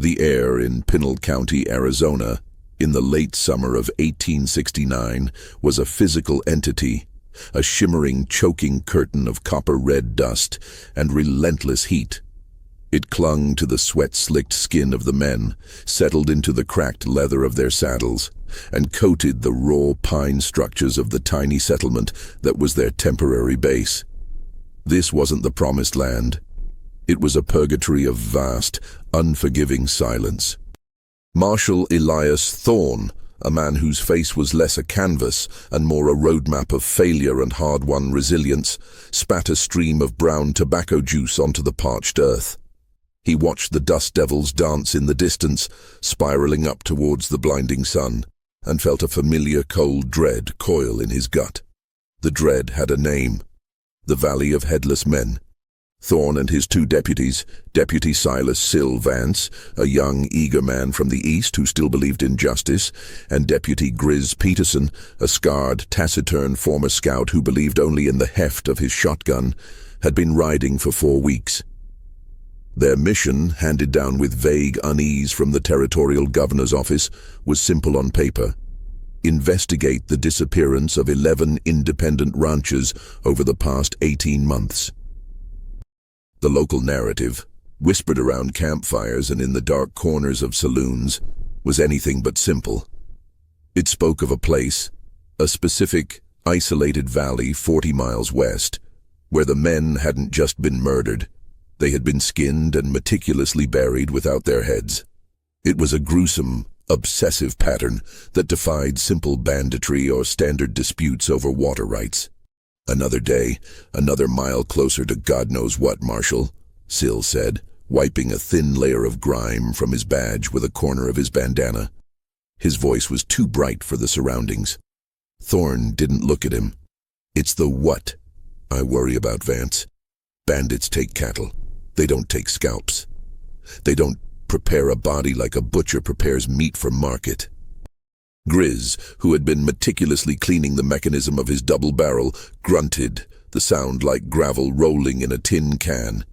The air in Pinal County, Arizona, in the late summer of 1869, was a physical entity, a shimmering, choking curtain of copper-red dust and relentless heat. It clung to the sweat-slicked skin of the men, settled into the cracked leather of their saddles, and coated the raw pine structures of the tiny settlement that was their temporary base. This wasn't the promised land. It was a purgatory of vast, unforgiving silence. Marshal Elias Thorne, a man whose face was less a canvas and more a roadmap of failure and hard-won resilience, spat a stream of brown tobacco juice onto the parched earth. He watched the dust devils dance in the distance, spiraling up towards the blinding sun, and felt a familiar cold dread coil in his gut. The dread had a name: the Valley of Headless Men. Thorne and his two deputies, Deputy Silas Sill Vance, a young, eager man from the east who still believed in justice, and Deputy Grizz Peterson, a scarred, taciturn former scout who believed only in the heft of his shotgun, had been riding for 4 weeks. Their mission, handed down with vague unease from the territorial governor's office, was simple on paper: investigate the disappearance of 11 independent ranchers over the past 18 months. The local narrative, whispered around campfires and in the dark corners of saloons, was anything but simple. It spoke of a place, a specific, isolated valley 40 miles west, where the men hadn't just been murdered. They had been skinned and meticulously buried without their heads. It was a gruesome, obsessive pattern that defied simple banditry or standard disputes over water rights. "Another day, another mile closer to God knows what, Marshal," Sill said, wiping a thin layer of grime from his badge with a corner of his bandana. His voice was too bright for the surroundings. Thorne didn't look at him. "It's the what I worry about, Vance. Bandits take cattle. They don't take scalps. They don't prepare a body like a butcher prepares meat for market." Grizz, who had been meticulously cleaning the mechanism of his double barrel, grunted, the sound like gravel rolling in a tin can.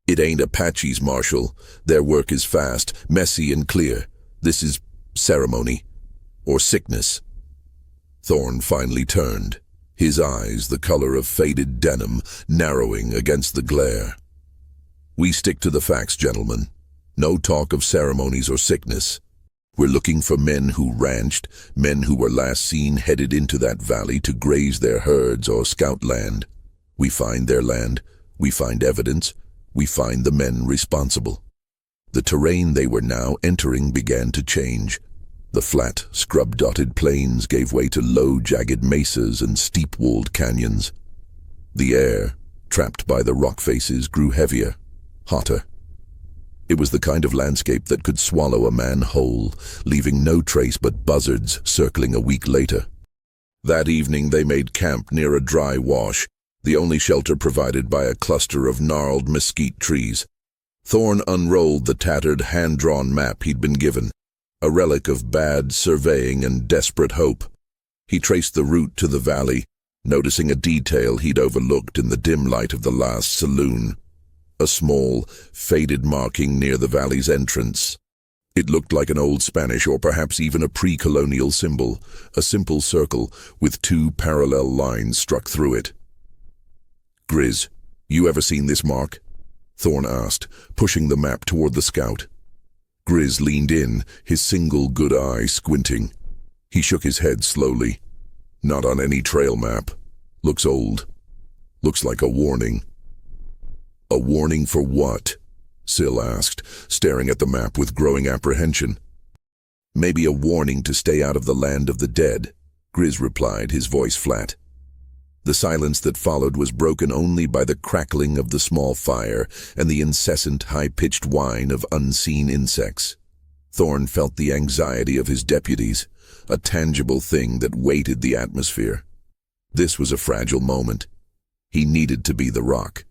"It ain't Apaches, Marshal. Their work is fast, messy, and clear. This is ceremony. Or sickness." Thorne finally turned, his eyes the color of faded denim, narrowing against the glare. "We stick to the facts, gentlemen. No talk of ceremonies or sickness. We're looking for men who ranched, men who were last seen headed into that valley to graze their herds or scout land. We find their land, we find evidence, we find the men responsible." The terrain they were now entering began to change. The flat, scrub-dotted plains gave way to low, jagged mesas and steep-walled canyons. The air, trapped by the rock faces, grew heavier, hotter. It was the kind of landscape that could swallow a man whole, leaving no trace but buzzards circling a week later. That evening they made camp near a dry wash, the only shelter provided by a cluster of gnarled mesquite trees. Thorne unrolled the tattered, hand-drawn map he'd been given, a relic of bad surveying and desperate hope. He traced the route to the valley, noticing a detail he'd overlooked in the dim light of the last saloon. A small, faded marking near the valley's entrance. It looked like an old Spanish or perhaps even a pre-colonial symbol, a simple circle with 2 parallel lines struck through it. "Grizz, you ever seen this mark?" Thorne asked, pushing the map toward the scout. Grizz leaned in, his single good eye squinting. He shook his head slowly. "Not on any trail map. Looks old. Looks like a warning." "A warning for what?" Sill asked, staring at the map with growing apprehension. "Maybe a warning to stay out of the land of the dead," Grizz replied, his voice flat. The silence that followed was broken only by the crackling of the small fire and the incessant, high-pitched whine of unseen insects. Thorne felt the anxiety of his deputies, a tangible thing that weighted the atmosphere. This was a fragile moment. He needed to be the rock.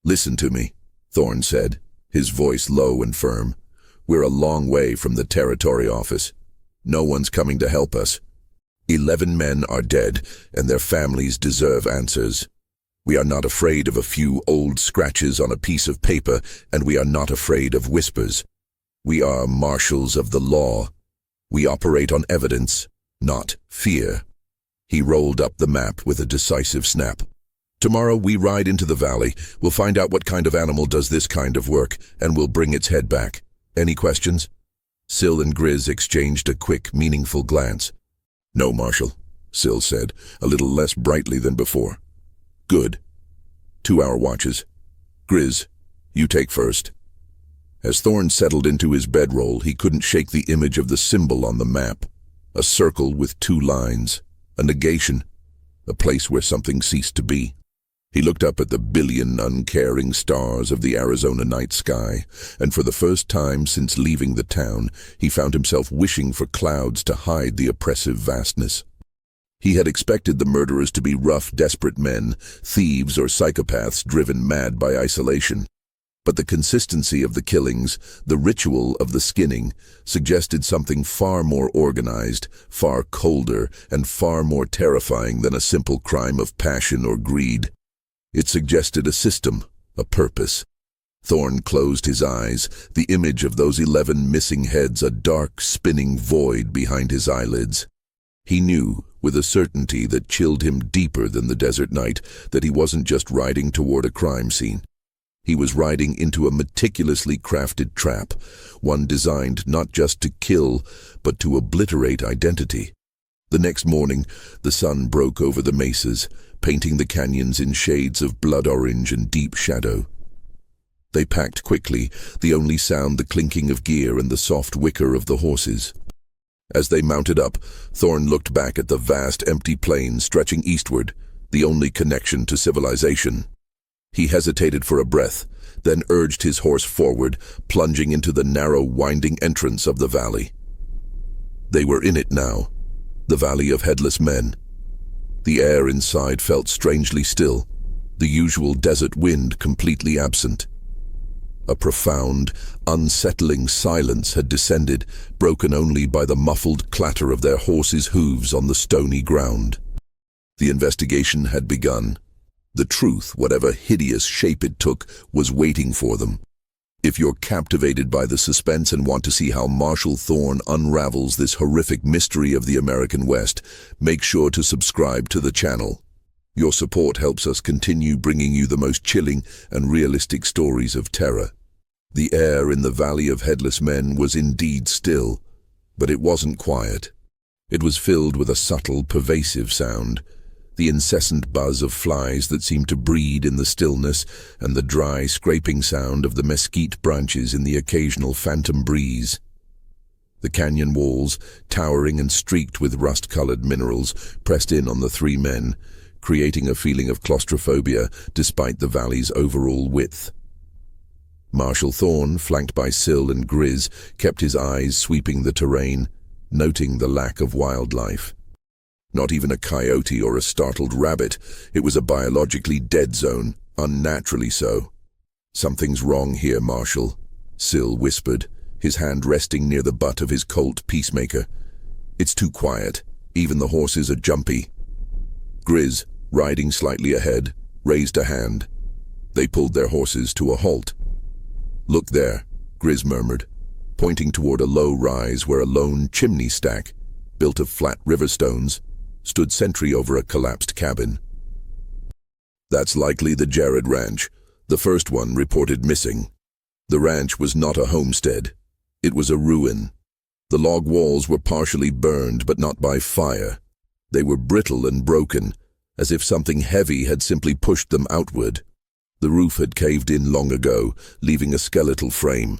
"Listen to me," Thorne said, his voice low and firm. "We're a long way from the territory office. No one's coming to help us. 11 men are dead, and their families deserve answers. We are not afraid of a few old scratches on a piece of paper, and we are not afraid of whispers. We are marshals of the law. We operate on evidence, not fear." He rolled up the map with a decisive snap. "Tomorrow we ride into the valley. We'll find out what kind of animal does this kind of work, and we'll bring its head back. Any questions?" Syl and Grizz exchanged a quick, meaningful glance. "No, Marshal," Syl said, a little less brightly than before. "Good. 2-hour watches. Grizz, you take first." As Thorn settled into his bedroll, he couldn't shake the image of the symbol on the map. A circle with 2 lines. A negation. A place where something ceased to be. He looked up at the billion uncaring stars of the Arizona night sky, and for the first time since leaving the town, he found himself wishing for clouds to hide the oppressive vastness. He had expected the murderers to be rough, desperate men, thieves or psychopaths driven mad by isolation. But the consistency of the killings, the ritual of the skinning, suggested something far more organized, far colder, and far more terrifying than a simple crime of passion or greed. It suggested a system, a purpose. Thorn closed his eyes, the image of those 11 missing heads a dark, spinning void behind his eyelids. He knew, with a certainty that chilled him deeper than the desert night, that he wasn't just riding toward a crime scene. He was riding into a meticulously crafted trap, one designed not just to kill, but to obliterate identity. The next morning, the sun broke over the mesas, painting the canyons in shades of blood orange and deep shadow. They packed quickly, the only sound the clinking of gear and the soft whicker of the horses. As they mounted up, Thorn looked back at the vast empty plain stretching eastward, the only connection to civilization. He hesitated for a breath, then urged his horse forward, plunging into the narrow, winding entrance of the valley. They were in it now, the Valley of Headless Men. The air inside felt strangely still, the usual desert wind completely absent. A profound, unsettling silence had descended, broken only by the muffled clatter of their horses' hooves on the stony ground. The investigation had begun. The truth, whatever hideous shape it took, was waiting for them. If you're captivated by the suspense and want to see how Marshal Thorn unravels this horrific mystery of the American West, make sure to subscribe to the channel. Your support helps us continue bringing you the most chilling and realistic stories of terror. The air in the Valley of Headless Men was indeed still, but it wasn't quiet. It was filled with a subtle, pervasive sound, the incessant buzz of flies that seemed to breed in the stillness, and the dry, scraping sound of the mesquite branches in the occasional phantom breeze. The canyon walls, towering and streaked with rust-colored minerals, pressed in on the 3 men, creating a feeling of claustrophobia despite the valley's overall width. Marshal Thorn, flanked by Syl and Grizz, kept his eyes sweeping the terrain, noting the lack of wildlife. Not even a coyote or a startled rabbit. It was a biologically dead zone, unnaturally so. "Something's wrong here, Marshal," Syl whispered, his hand resting near the butt of his Colt Peacemaker. "It's too quiet. Even the horses are jumpy." Grizz, riding slightly ahead, raised a hand. They pulled their horses to a halt. "Look there," Grizz murmured, pointing toward a low rise where a lone chimney stack, built of flat river stones, stood sentry over a collapsed cabin. "That's likely the Jared Ranch. The first one reported missing." The ranch was not a homestead. It was a ruin. The log walls were partially burned, but not by fire. They were brittle and broken, as if something heavy had simply pushed them outward. The roof had caved in long ago, leaving a skeletal frame.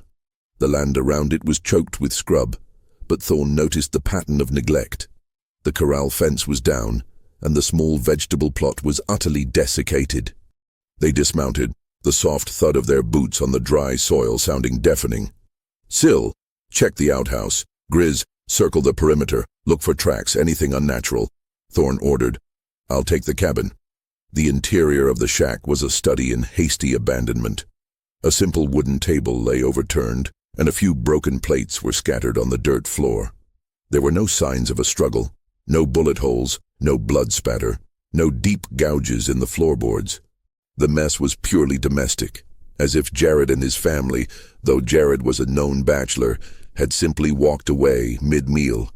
The land around it was choked with scrub, but Thorn noticed the pattern of neglect. The corral fence was down, and the small vegetable plot was utterly desiccated. They dismounted, the soft thud of their boots on the dry soil sounding deafening. "Syl, check the outhouse. Grizz, circle the perimeter. Look for tracks, anything unnatural," Thorn ordered. "I'll take the cabin." The interior of the shack was a study in hasty abandonment. A simple wooden table lay overturned, and a few broken plates were scattered on the dirt floor. There were no signs of a struggle. No bullet holes, no blood spatter, no deep gouges in the floorboards. The mess was purely domestic, as if Jared and his family, though Jared was a known bachelor, had simply walked away mid-meal.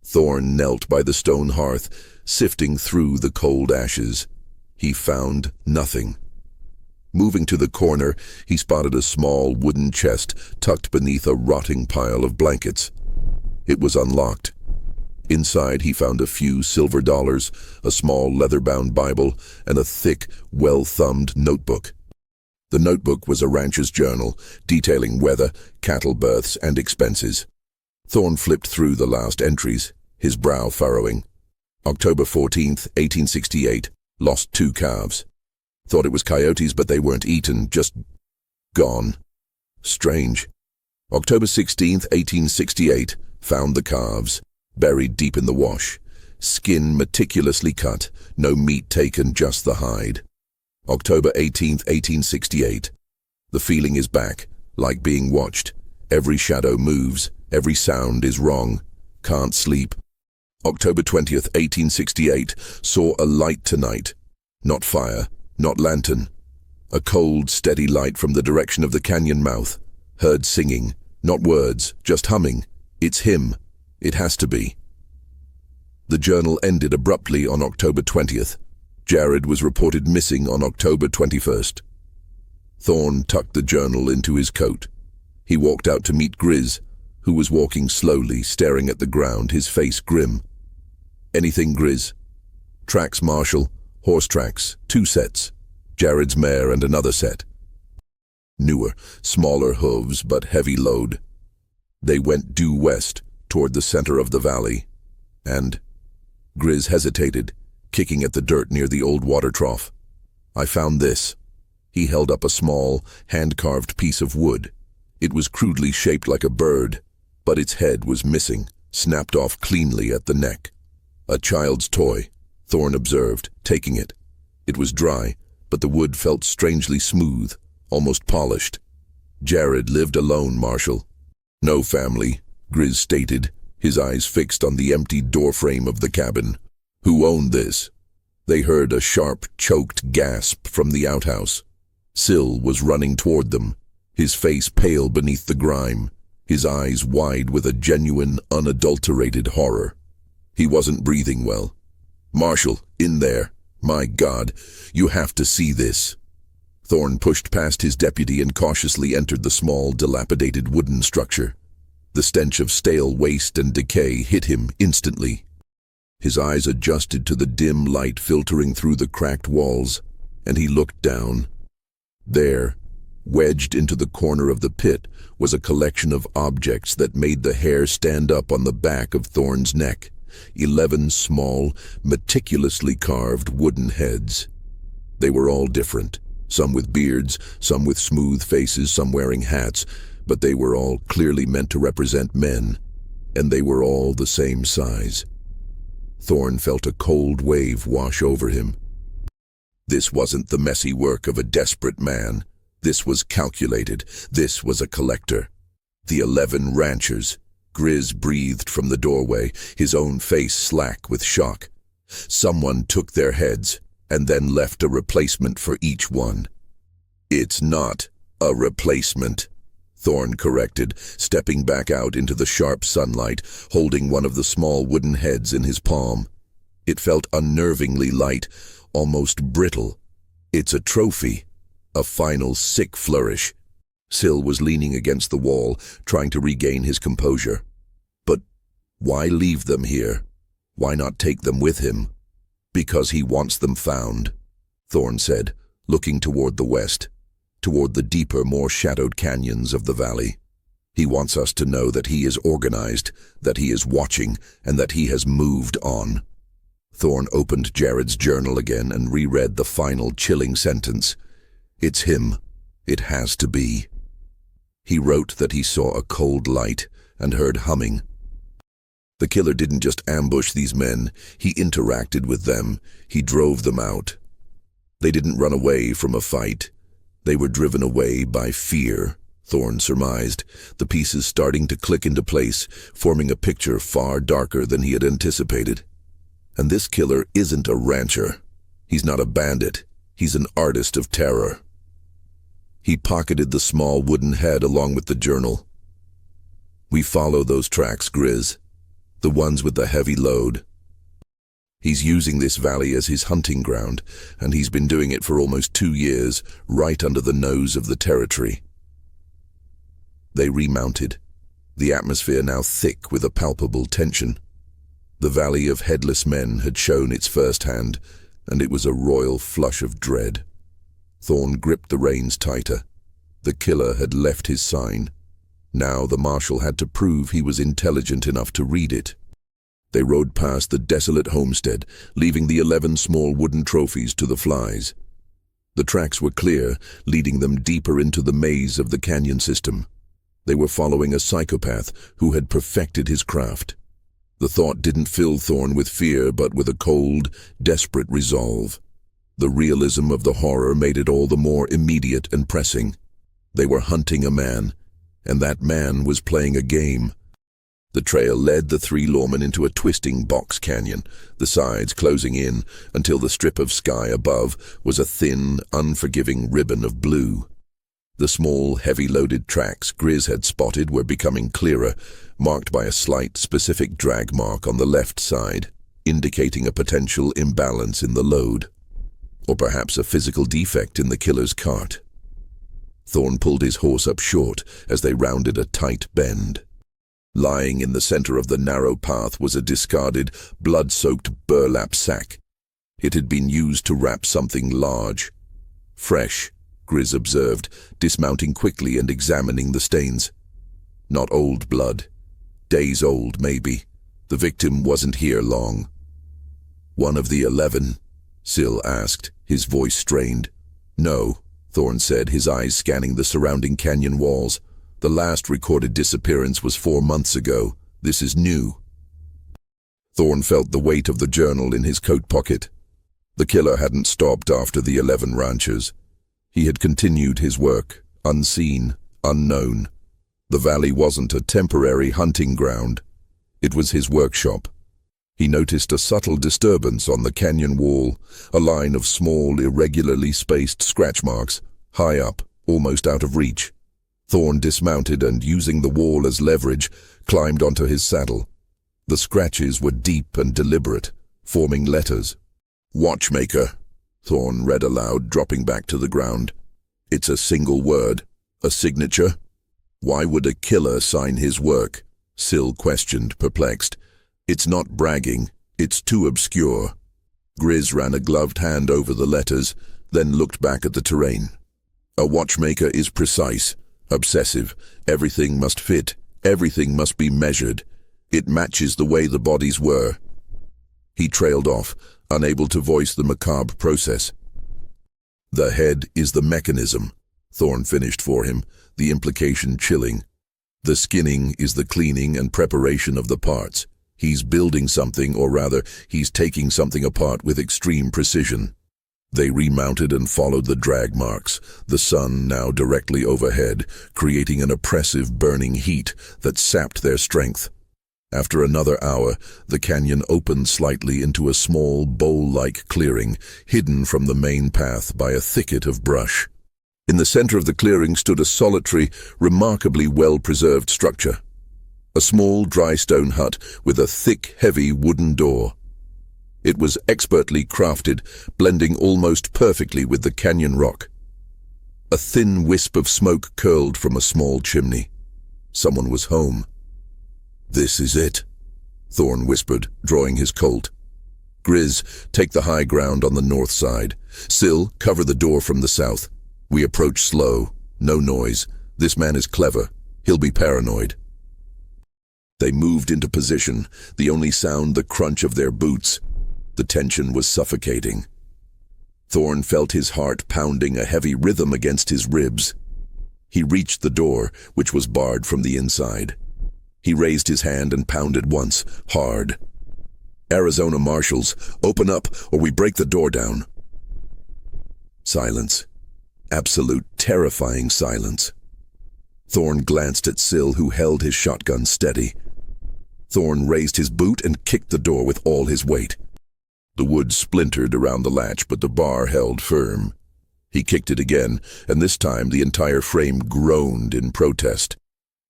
Thorne knelt by the stone hearth, sifting through the cold ashes. He found nothing. Moving to the corner, he spotted a small wooden chest tucked beneath a rotting pile of blankets. It was unlocked. Inside, he found a few silver dollars, a small leather-bound Bible, and a thick, well-thumbed notebook. The notebook was a rancher's journal, detailing weather, cattle births, and expenses. Thorne flipped through the last entries, his brow furrowing. October 14th, 1868. Lost 2 calves. Thought it was coyotes, but they weren't eaten, just gone. Strange. October 16th, 1868. Found the calves, buried deep in the wash. Skin meticulously cut, no meat taken, just the hide. October 18th, 1868. The feeling is back, like being watched. Every shadow moves, every sound is wrong. Can't sleep. October 20th, 1868. Saw a light tonight. Not fire, not lantern. A cold, steady light from the direction of the canyon mouth. Heard singing, not words, just humming. It's him. It has to be. The journal ended abruptly on October 20th. Jared was reported missing on October 21st. Thorne tucked the journal into his coat. He walked out to meet Grizz, who was walking slowly, staring at the ground, his face grim. Anything, Grizz? Tracks, Marshal. Horse tracks, 2 sets. Jared's mare and another set. Newer, smaller hooves, but heavy load. They went due west, toward the center of the valley. And Grizz hesitated, kicking at the dirt near the old water trough. I found this. He held up a small, hand-carved piece of wood. It was crudely shaped like a bird, but its head was missing, snapped off cleanly at the neck. A child's toy, Thorne observed, taking it. It was dry, but the wood felt strangely smooth, almost polished. Jared lived alone, Marshal. No family, Grizz stated, his eyes fixed on the empty doorframe of the cabin. Who owned this? They heard a sharp, choked gasp from the outhouse. Syl was running toward them, his face pale beneath the grime, his eyes wide with a genuine, unadulterated horror. He wasn't breathing well. Marshal, in there. My God, you have to see this. Thorne pushed past his deputy and cautiously entered the small, dilapidated wooden structure. The stench of stale waste and decay hit him instantly. His eyes adjusted to the dim light filtering through the cracked walls, and he looked down. There, wedged into the corner of the pit, was a collection of objects that made the hair stand up on the back of Thorne's neck. 11 small, meticulously carved wooden heads. They were all different, some with beards, some with smooth faces, some wearing hats, but they were all clearly meant to represent men, and they were all the same size. Thorne felt a cold wave wash over him. This wasn't the messy work of a desperate man. This was calculated. This was a collector. The 11 ranchers. Grizz breathed from the doorway, his own face slack with shock. Someone took their heads, and then left a replacement for each one. It's not a replacement, Thorne corrected, stepping back out into the sharp sunlight, holding one of the small wooden heads in his palm. It felt unnervingly light, almost brittle. It's a trophy, a final sick flourish. Syl was leaning against the wall, trying to regain his composure. But why leave them here? Why not take them with him? Because he wants them found, Thorne said, looking toward the west, toward the deeper, more shadowed canyons of the valley. He wants us to know that he is organized, that he is watching, and that he has moved on. Thorne opened Jared's journal again and reread the final chilling sentence. It's him. It has to be. He wrote that he saw a cold light and heard humming. The killer didn't just ambush these men, he interacted with them, he drove them out. They didn't run away from a fight. They were driven away by fear, Thorne surmised, the pieces starting to click into place, forming a picture far darker than he had anticipated. And this killer isn't a rancher. He's not a bandit. He's an artist of terror. He pocketed the small wooden head along with the journal. "We follow those tracks, Grizz. The ones with the heavy load. He's using this valley as his hunting ground, and he's been doing it for almost 2 years, right under the nose of the territory." They remounted, the atmosphere now thick with a palpable tension. The valley of headless men had shown its first hand, and it was a royal flush of dread. Thorn gripped the reins tighter. The killer had left his sign. Now the marshal had to prove he was intelligent enough to read it. They rode past the desolate homestead, leaving the 11 small wooden trophies to the flies. The tracks were clear, leading them deeper into the maze of the canyon system. They were following a psychopath who had perfected his craft. The thought didn't fill Thorn with fear, but with a cold, desperate resolve. The realism of the horror made it all the more immediate and pressing. They were hunting a man, and that man was playing a game. The trail led the 3 lawmen into a twisting box canyon, the sides closing in until the strip of sky above was a thin, unforgiving ribbon of blue. The small, heavy-loaded tracks Grizz had spotted were becoming clearer, marked by a slight, specific drag mark on the left side, indicating a potential imbalance in the load, or perhaps a physical defect in the killer's cart. Thorn pulled his horse up short as they rounded a tight bend. Lying in the center of the narrow path was a discarded, blood-soaked burlap sack. It had been used to wrap something large. "Fresh," Grizz observed, dismounting quickly and examining the stains. "Not old blood. Days old, maybe. The victim wasn't here long." "One of the 11?" Syl asked, his voice strained. "No," Thorn said, his eyes scanning the surrounding canyon walls. "The last recorded disappearance was 4 months ago. This is new." Thorn felt the weight of the journal in his coat pocket. The killer hadn't stopped after the 11 ranchers. He had continued his work, unseen, unknown. The valley wasn't a temporary hunting ground. It was his workshop. He noticed a subtle disturbance on the canyon wall, a line of small, irregularly spaced scratch marks, high up, almost out of reach. Thorn dismounted and, using the wall as leverage, climbed onto his saddle. The scratches were deep and deliberate, forming letters. "Watchmaker," Thorn read aloud, dropping back to the ground. "It's a single word. A signature? Why would a killer sign his work?" Syl questioned, perplexed. "It's not bragging. It's too obscure." Grizz ran a gloved hand over the letters, then looked back at the terrain. "A watchmaker is precise, obsessive. Everything must fit. Everything must be measured. It matches the way the bodies were." He trailed off, unable to voice the macabre process. "The head is the mechanism," Thorn finished for him, the implication chilling. "The skinning is the cleaning and preparation of the parts. He's building something, or rather, he's taking something apart with extreme precision." They remounted and followed the drag marks, the sun now directly overhead, creating an oppressive burning heat that sapped their strength. After another hour, the canyon opened slightly into a small, bowl-like clearing, hidden from the main path by a thicket of brush. In the center of the clearing stood a solitary, remarkably well-preserved structure. A small, dry stone hut with a thick, heavy wooden door. It was expertly crafted, blending almost perfectly with the canyon rock. A thin wisp of smoke curled from a small chimney. Someone was home. "This is it," Thorn whispered, drawing his Colt. "Grizz, take the high ground on the north side. Syl, cover the door from the south. We approach slow. No noise. This man is clever. He'll be paranoid." They moved into position, the only sound the crunch of their boots. The tension was suffocating. Thorn felt his heart pounding a heavy rhythm against his ribs. He reached the door, which was barred from the inside. He raised his hand and pounded once, hard. "Arizona Marshals, open up or we break the door down." Silence. Absolute, terrifying silence. Thorn glanced at Syl, who held his shotgun steady. Thorn raised his boot and kicked the door with all his weight. The wood splintered around the latch, but the bar held firm. He kicked it again, and this time the entire frame groaned in protest.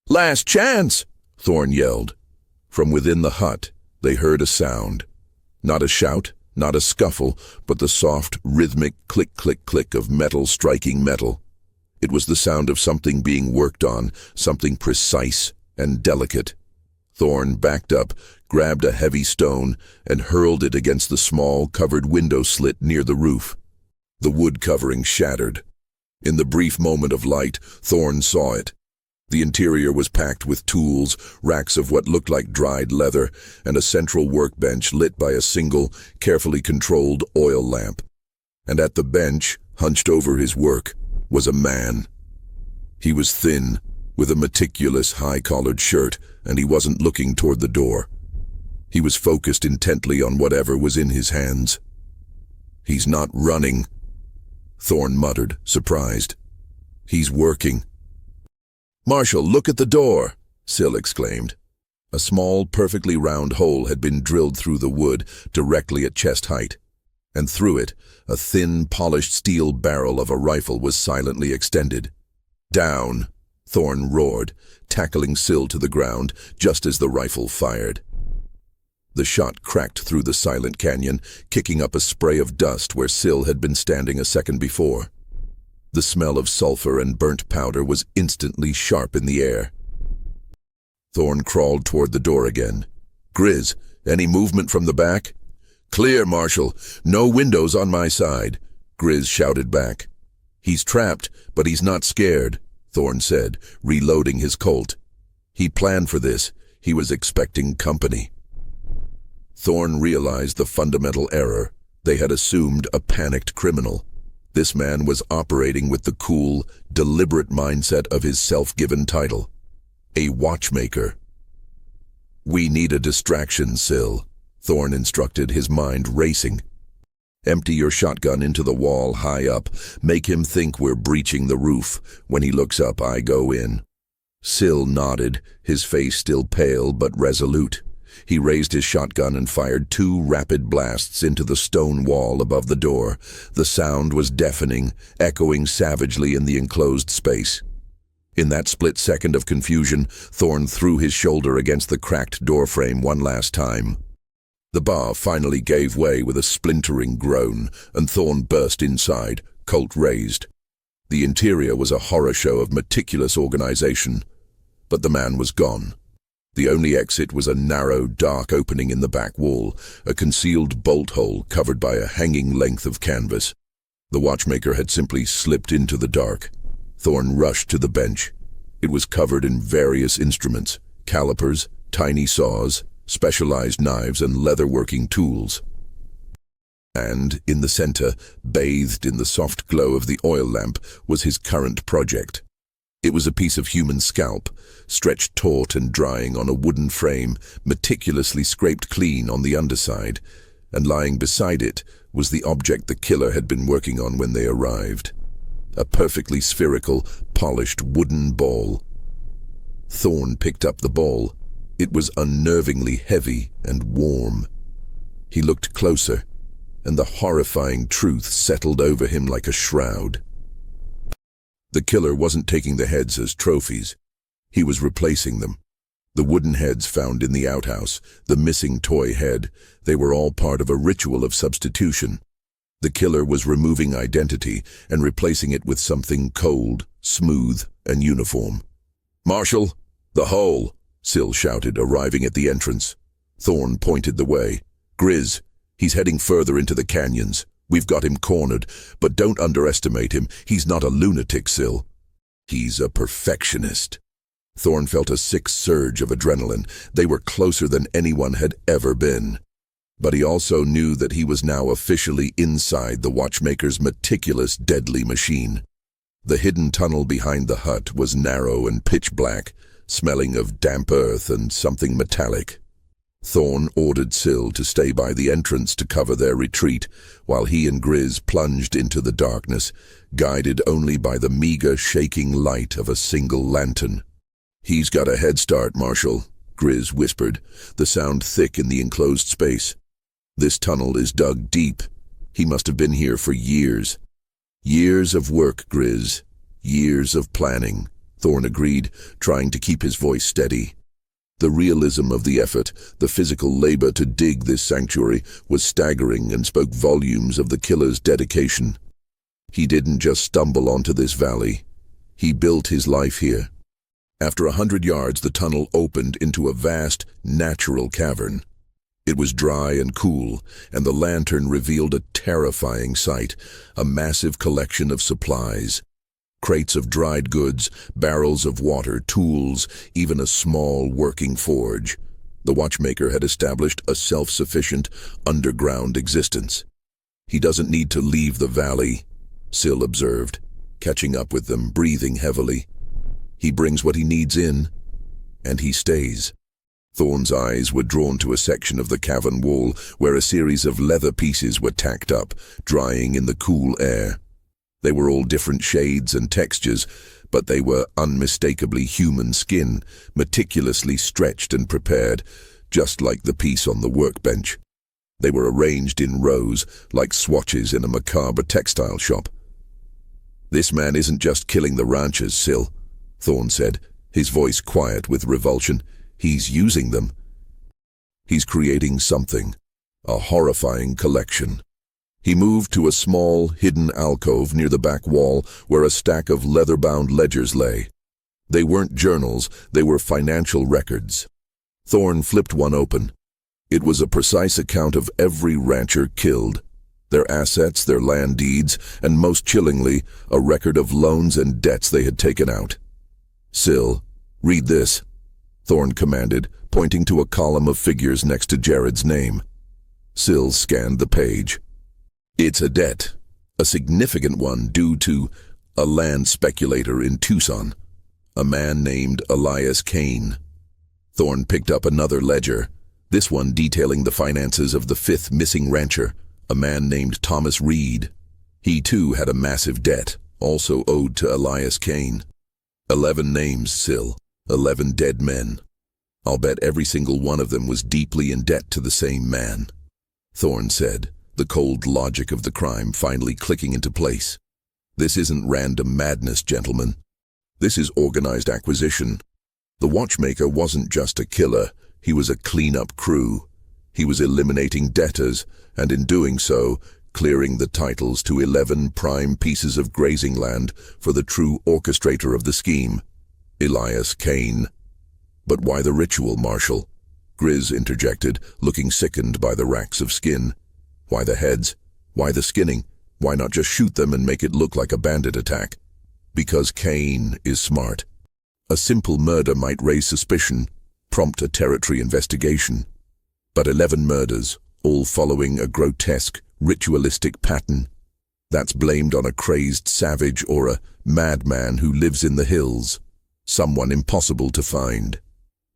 "Last chance!" Thorn yelled. From within the hut, they heard a sound. Not a shout, not a scuffle, but the soft, rhythmic click-click-click of metal striking metal. It was the sound of something being worked on, something precise and delicate. Thorn backed up, grabbed a heavy stone, and hurled it against the small, covered window slit near the roof. The wood covering shattered. In the brief moment of light, Thorn saw it. The interior was packed with tools, racks of what looked like dried leather, and a central workbench lit by a single, carefully controlled oil lamp. And at the bench, hunched over his work, was a man. He was thin, with a meticulous high-collared shirt, and he wasn't looking toward the door. He was focused intently on whatever was in his hands. "He's not running," Thorn muttered, surprised. "He's working." "Marshall, look at the door," Sill exclaimed. A small, perfectly round hole had been drilled through the wood, directly at chest height. And through it, a thin, polished steel barrel of a rifle was silently extended. "Down," Thorn roared, tackling Sill to the ground just as the rifle fired. The shot cracked through the silent canyon, kicking up a spray of dust where Sill had been standing a second before. The smell of sulfur and burnt powder was instantly sharp in the air. Thorn crawled toward the door again. "Grizz, any movement from the back?" "Clear, Marshall. No windows on my side," Grizz shouted back. "He's trapped, but he's not scared," Thorn said, reloading his Colt. He planned for this. He was expecting company. Thorn realized the fundamental error. They had assumed a panicked criminal. This man was operating with the cool, deliberate mindset of his self-given title. A watchmaker. "We need a distraction, Sill," Thorn instructed, his mind racing. "Empty your shotgun into the wall high up. Make him think we're breaching the roof. When he looks up, I go in." Sill nodded, his face still pale but resolute. He raised his shotgun and fired 2 rapid blasts into the stone wall above the door. The sound was deafening, echoing savagely in the enclosed space. In that split second of confusion, Thorn threw his shoulder against the cracked doorframe one last time. The bar finally gave way with a splintering groan, and Thorn burst inside, Colt raised. The interior was a horror show of meticulous organization, but the man was gone. The only exit was a narrow, dark opening in the back wall, a concealed bolt hole covered by a hanging length of canvas. The watchmaker had simply slipped into the dark. Thorn rushed to the bench. It was covered in various instruments, calipers, tiny saws, specialized knives, and leatherworking tools. And, in the center, bathed in the soft glow of the oil lamp, was his current project. It was a piece of human scalp, stretched taut and drying on a wooden frame, meticulously scraped clean on the underside, and lying beside it was the object the killer had been working on when they arrived. A perfectly spherical, polished wooden ball. Thorn picked up the ball. It was unnervingly heavy and warm. He looked closer, and the horrifying truth settled over him like a shroud. The killer wasn't taking the heads as trophies. He was replacing them. The wooden heads found in the outhouse, the missing toy head, they were all part of a ritual of substitution. The killer was removing identity and replacing it with something cold, smooth, and uniform. "Marshall, the hole!" Sill shouted, arriving at the entrance. Thorn pointed the way. "Grizz, he's heading further into the canyons. We've got him cornered, but don't underestimate him. He's not a lunatic, Sill. He's a perfectionist." Thorn felt a sick surge of adrenaline. They were closer than anyone had ever been. But he also knew that he was now officially inside the watchmaker's meticulous, deadly machine. The hidden tunnel behind the hut was narrow and pitch black, smelling of damp earth and something metallic. Thorn ordered Sill to stay by the entrance to cover their retreat, while he and Grizz plunged into the darkness, guided only by the meager, shaking light of a single lantern. "He's got a head start, Marshall," Grizz whispered, the sound thick in the enclosed space. "This tunnel is dug deep. He must have been here for years." Years of work, Grizz. Years of planning, Thorne agreed, trying to keep his voice steady. The realism of the effort, the physical labor to dig this sanctuary, was staggering and spoke volumes of the killer's dedication. He didn't just stumble onto this valley. He built his life here. After 100 yards, the tunnel opened into a vast, natural cavern. It was dry and cool, and the lantern revealed a terrifying sight, a massive collection of supplies. Crates of dried goods, barrels of water, tools, even a small working forge. The watchmaker had established a self-sufficient, underground existence. "He doesn't need to leave the valley," Syl observed, catching up with them, breathing heavily. "He brings what he needs in, and he stays." Thorne's eyes were drawn to a section of the cavern wall where a series of leather pieces were tacked up, drying in the cool air. They were all different shades and textures, but they were unmistakably human skin, meticulously stretched and prepared, just like the piece on the workbench. They were arranged in rows, like swatches in a macabre textile shop. "This man isn't just killing the ranchers, Syl," Thorne said, his voice quiet with revulsion. "He's using them. He's creating something, a horrifying collection." He moved to a small, hidden alcove near the back wall where a stack of leather-bound ledgers lay. They weren't journals, they were financial records. Thorne flipped one open. It was a precise account of every rancher killed, their assets, their land deeds, and most chillingly, a record of loans and debts they had taken out. "Syl, read this," Thorne commanded, pointing to a column of figures next to Jared's name. Syl scanned the page. "It's a debt, a significant one due to a land speculator in Tucson, a man named Elias Kane." Thorne picked up another ledger, this one detailing the finances of the fifth missing rancher, a man named Thomas Reed. He too had a massive debt, also owed to Elias Kane. 11 names, Syl, 11 dead men. I'll bet every single one of them was deeply in debt to the same man," Thorne said, the cold logic of the crime finally clicking into place. "This isn't random madness, gentlemen. This is organized acquisition. The watchmaker wasn't just a killer, he was a cleanup crew. He was eliminating debtors, and in doing so, clearing the titles to 11 prime pieces of grazing land for the true orchestrator of the scheme, Elias Kane." "But why the ritual, Marshal?" Grizz interjected, looking sickened by the racks of skin. "Why the heads? Why the skinning? Why not just shoot them and make it look like a bandit attack?" "Because Kane is smart. A simple murder might raise suspicion, prompt a territory investigation. But 11 murders, all following a grotesque, ritualistic pattern, that's blamed on a crazed savage or a madman who lives in the hills, someone impossible to find.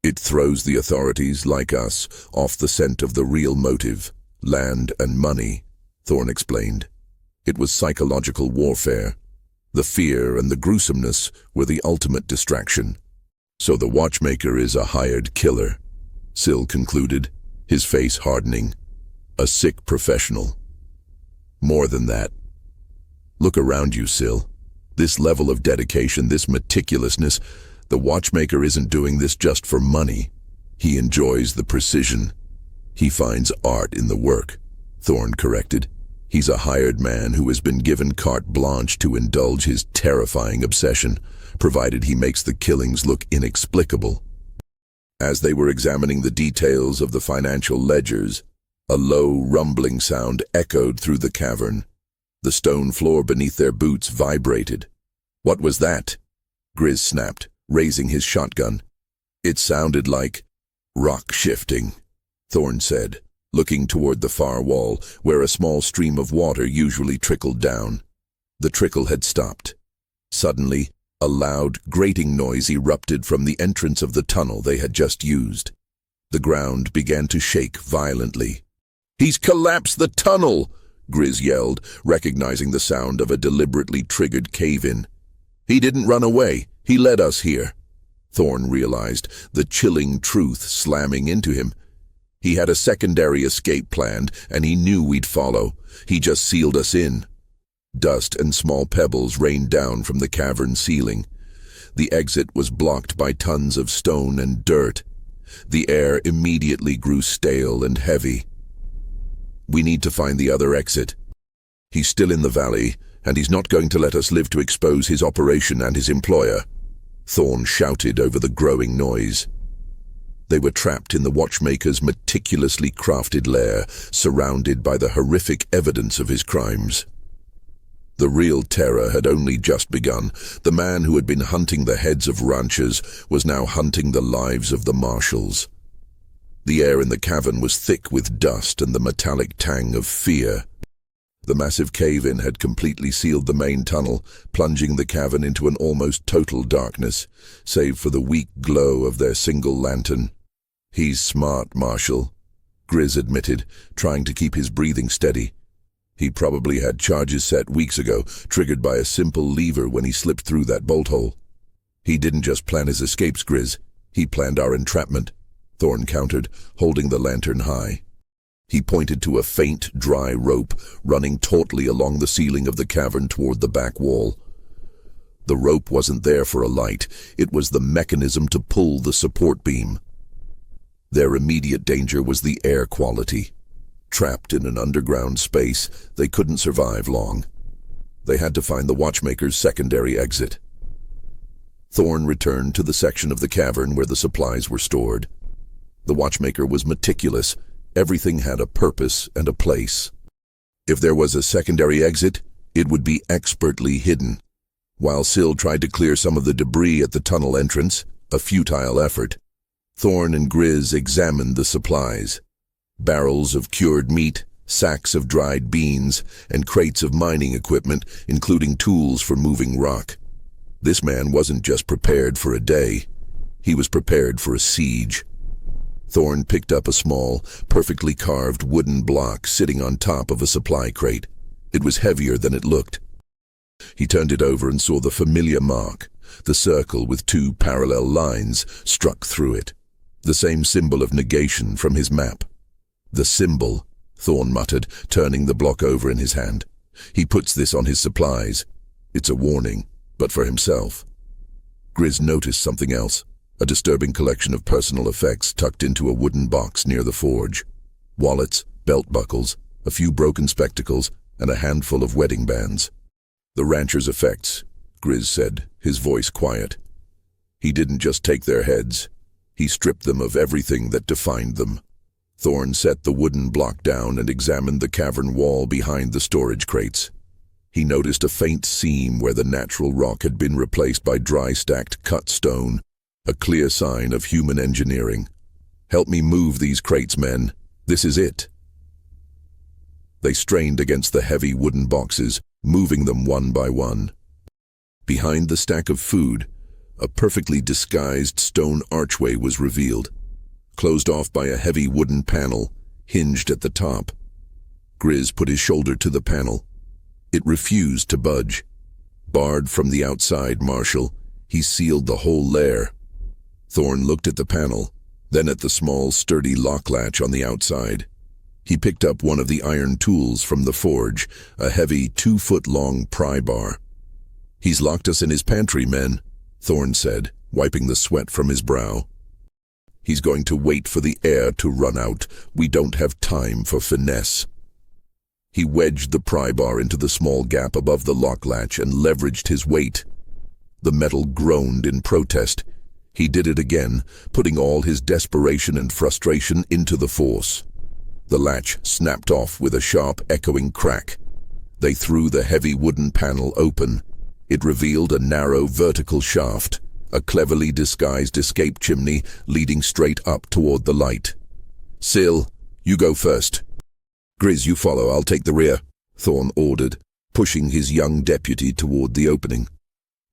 It throws the authorities, like us, off the scent of the real motive, land and money," Thorne explained. "It was psychological warfare. The fear and the gruesomeness were the ultimate distraction. So the watchmaker is a hired killer," Syl concluded, his face hardening. "A sick professional. More than that. Look around you, Syl. This level of dedication, this meticulousness, the watchmaker isn't doing this just for money. He enjoys the precision. He finds art in the work," Thorne corrected. "He's a hired man who has been given carte blanche to indulge his terrifying obsession, provided he makes the killings look inexplicable." As they were examining the details of the financial ledgers, a low, rumbling sound echoed through the cavern. The stone floor beneath their boots vibrated. "What was that?" Grizz snapped, raising his shotgun. "It sounded like rock shifting," Thorne said, looking toward the far wall, where a small stream of water usually trickled down. The trickle had stopped. Suddenly, a loud, grating noise erupted from the entrance of the tunnel they had just used. The ground began to shake violently. "He's collapsed the tunnel!" Grizz yelled, recognizing the sound of a deliberately triggered cave-in. "He didn't run away. He led us here." Thorne realized, the chilling truth slamming into him. He had a secondary escape planned, and he knew we'd follow. He just sealed us in. Dust and small pebbles rained down from the cavern ceiling. The exit was blocked by tons of stone and dirt. The air immediately grew stale and heavy. "We need to find the other exit. He's still in the valley, and he's not going to let us live to expose his operation and his employer," Thorn shouted over the growing noise. They were trapped in the watchmaker's meticulously crafted lair, surrounded by the horrific evidence of his crimes. The real terror had only just begun. The man who had been hunting the heads of ranchers was now hunting the lives of the marshals. The air in the cavern was thick with dust and the metallic tang of fear. The massive cave-in had completely sealed the main tunnel, plunging the cavern into an almost total darkness, save for the weak glow of their single lantern. "He's smart, Marshal," Grizz admitted, trying to keep his breathing steady. "He probably had charges set weeks ago, triggered by a simple lever when he slipped through that bolt hole." "He didn't just plan his escapes, Grizz. He planned our entrapment," Thorn countered, holding the lantern high. He pointed to a faint, dry rope running tautly along the ceiling of the cavern toward the back wall. The rope wasn't there for a light. It was the mechanism to pull the support beam. Their immediate danger was the air quality. Trapped in an underground space, they couldn't survive long. They had to find the watchmaker's secondary exit. Thorn returned to the section of the cavern where the supplies were stored. The watchmaker was meticulous. Everything had a purpose and a place. If there was a secondary exit, it would be expertly hidden. While Syl tried to clear some of the debris at the tunnel entrance, a futile effort, Thorn and Grizz examined the supplies. Barrels of cured meat, sacks of dried beans, and crates of mining equipment, including tools for moving rock. This man wasn't just prepared for a day. He was prepared for a siege. Thorn picked up a small, perfectly carved wooden block sitting on top of a supply crate. It was heavier than it looked. He turned it over and saw the familiar mark, the circle with two parallel lines struck through it, the same symbol of negation from his map. "The symbol," Thorn muttered, turning the block over in his hand. "He puts this on his supplies. It's a warning, but for himself." Grizz noticed something else, a disturbing collection of personal effects tucked into a wooden box near the forge. Wallets, belt buckles, a few broken spectacles, and a handful of wedding bands. "The rancher's effects," Grizz said, his voice quiet. "He didn't just take their heads. He stripped them of everything that defined them." Thorn set the wooden block down and examined the cavern wall behind the storage crates. He noticed a faint seam where the natural rock had been replaced by dry-stacked cut stone, a clear sign of human engineering. "Help me move these crates, men. This is it." They strained against the heavy wooden boxes, moving them one by one. Behind the stack of food, a perfectly disguised stone archway was revealed, closed off by a heavy wooden panel, hinged at the top. Grizz put his shoulder to the panel. It refused to budge. Barred from the outside, Marshal, he sealed the whole lair. Thorn looked at the panel, then at the small, sturdy lock latch on the outside. He picked up one of the iron tools from the forge, a heavy 2-foot-long pry bar. "He's locked us in his pantry, men," Thorn said, wiping the sweat from his brow. "He's going to wait for the air to run out. We don't have time for finesse." He wedged the pry bar into the small gap above the lock latch and leveraged his weight. The metal groaned in protest. He did it again, putting all his desperation and frustration into the force. The latch snapped off with a sharp, echoing crack. They threw the heavy wooden panel open. It revealed a narrow, vertical shaft, a cleverly disguised escape chimney leading straight up toward the light. "Syl, you go first." "Grizz, you follow. I'll take the rear," Thorn ordered, pushing his young deputy toward the opening.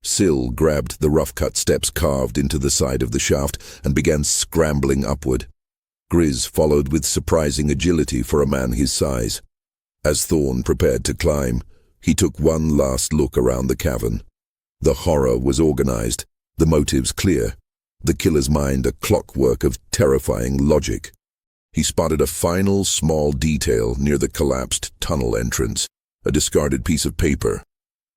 Syl grabbed the rough-cut steps carved into the side of the shaft and began scrambling upward. Grizz followed with surprising agility for a man his size. As Thorn prepared to climb, he took one last look around the cavern. The horror was organized, the motives clear, the killer's mind a clockwork of terrifying logic. He spotted a final small detail near the collapsed tunnel entrance, a discarded piece of paper.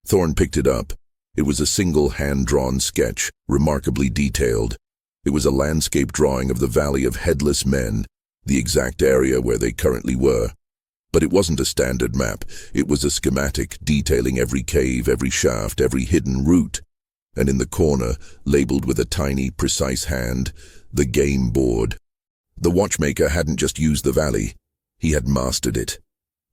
Thorne picked it up. It was a single hand-drawn sketch, remarkably detailed. It was a landscape drawing of the Valley of Headless Men, the exact area where they currently were. But it wasn't a standard map. It was a schematic detailing every cave, every shaft, every hidden route. And in the corner, labeled with a tiny, precise hand, the game board. The watchmaker hadn't just used the valley. He had mastered it.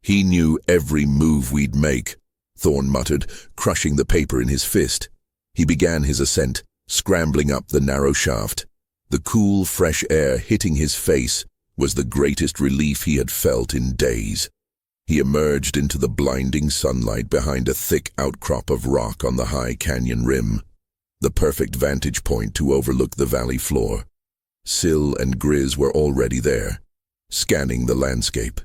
He knew every move we'd make, Thorne muttered, crushing the paper in his fist. He began his ascent, scrambling up the narrow shaft. The cool, fresh air hitting his face was the greatest relief he had felt in days. He emerged into the blinding sunlight behind a thick outcrop of rock on the high canyon rim, the perfect vantage point to overlook the valley floor. Syl and Grizz were already there, scanning the landscape.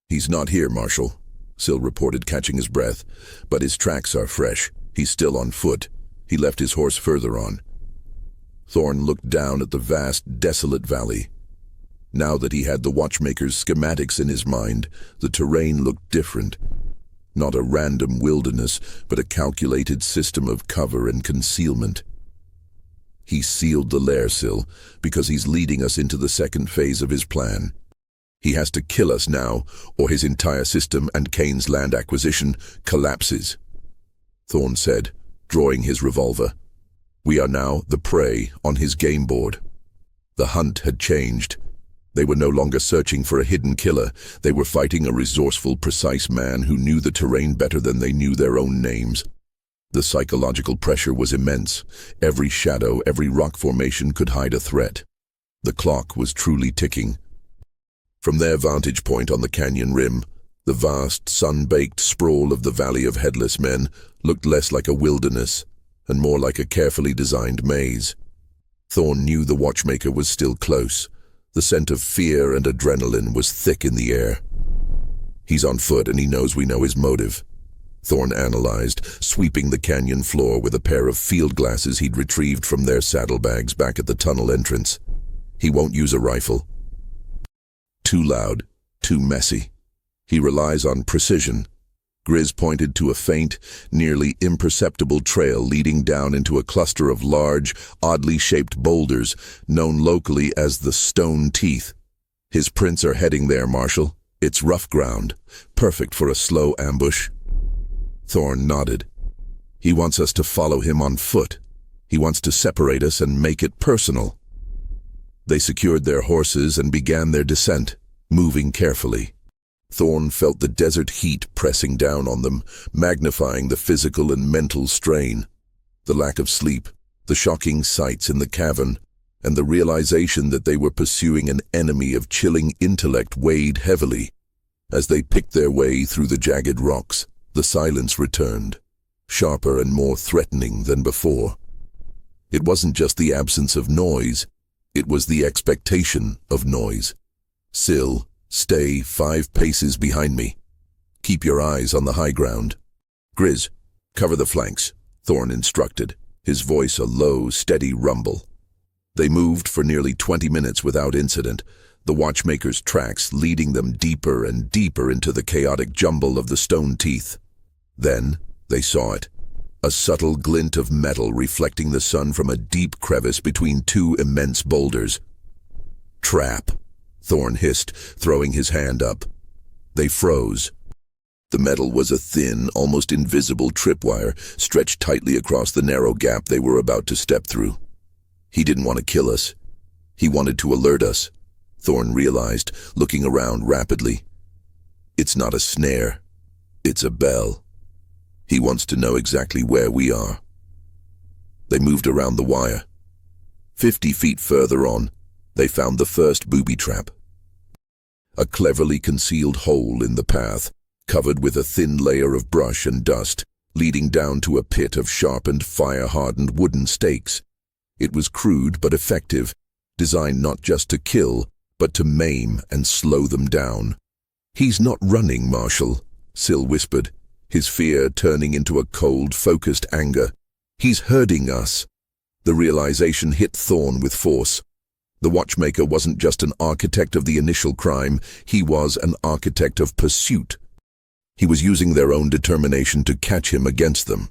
"He's not here, Marshal," Syl reported, catching his breath. "But his tracks are fresh. He's still on foot. He left his horse further on." Thorne looked down at the vast, desolate valley. Now that he had the watchmaker's schematics in his mind, the terrain looked different. Not a random wilderness, but a calculated system of cover and concealment. "He sealed the lair, Syl, because he's leading us into the second phase of his plan. He has to kill us now, or his entire system and Kane's land acquisition collapses," Thorne said, drawing his revolver. "We are now the prey on his game board." The hunt had changed. They were no longer searching for a hidden killer. They were fighting a resourceful, precise man who knew the terrain better than they knew their own names. The psychological pressure was immense. Every shadow, every rock formation could hide a threat. The clock was truly ticking. From their vantage point on the canyon rim, the vast, sun-baked sprawl of the Valley of Headless Men looked less like a wilderness and more like a carefully designed maze. Thorne knew the watchmaker was still close. The scent of fear and adrenaline was thick in the air. "He's on foot and he knows we know his motive," Thorne analyzed, sweeping the canyon floor with a pair of field glasses he'd retrieved from their saddlebags back at the tunnel entrance. "He won't use a rifle. Too loud, too messy. He relies on precision." Grizz pointed to a faint, nearly imperceptible trail leading down into a cluster of large, oddly shaped boulders, known locally as the Stone Teeth. "His prints are heading there, Marshal. It's rough ground, perfect for a slow ambush." Thorne nodded. "He wants us to follow him on foot. He wants to separate us and make it personal." They secured their horses and began their descent, moving carefully. Thorne felt the desert heat pressing down on them, magnifying the physical and mental strain. The lack of sleep, the shocking sights in the cavern, and the realization that they were pursuing an enemy of chilling intellect weighed heavily. As they picked their way through the jagged rocks, the silence returned, sharper and more threatening than before. It wasn't just the absence of noise, it was the expectation of noise. "Syl, stay 5 paces behind me. Keep your eyes on the high ground. Grizz, cover the flanks," Thorne instructed, his voice a low, steady rumble. They moved for nearly 20 minutes without incident, the watchmaker's tracks leading them deeper and deeper into the chaotic jumble of the Stone Teeth. Then they saw it, a subtle glint of metal reflecting the sun from a deep crevice between 2 immense boulders. "Trap," Thorne hissed, throwing his hand up. They froze. The metal was a thin, almost invisible tripwire stretched tightly across the narrow gap they were about to step through. "He didn't want to kill us. He wanted to alert us," Thorne realized, looking around rapidly. "It's not a snare. It's a bell. He wants to know exactly where we are." They moved around the wire. 50 feet further on, they found the first booby trap. A cleverly concealed hole in the path, covered with a thin layer of brush and dust, leading down to a pit of sharpened, fire-hardened wooden stakes. It was crude but effective, designed not just to kill, but to maim and slow them down. "He's not running, Marshal," Syl whispered, his fear turning into a cold, focused anger. "He's herding us." The realization hit Thorne with force. The watchmaker wasn't just an architect of the initial crime, he was an architect of pursuit. He was using their own determination to catch him against them.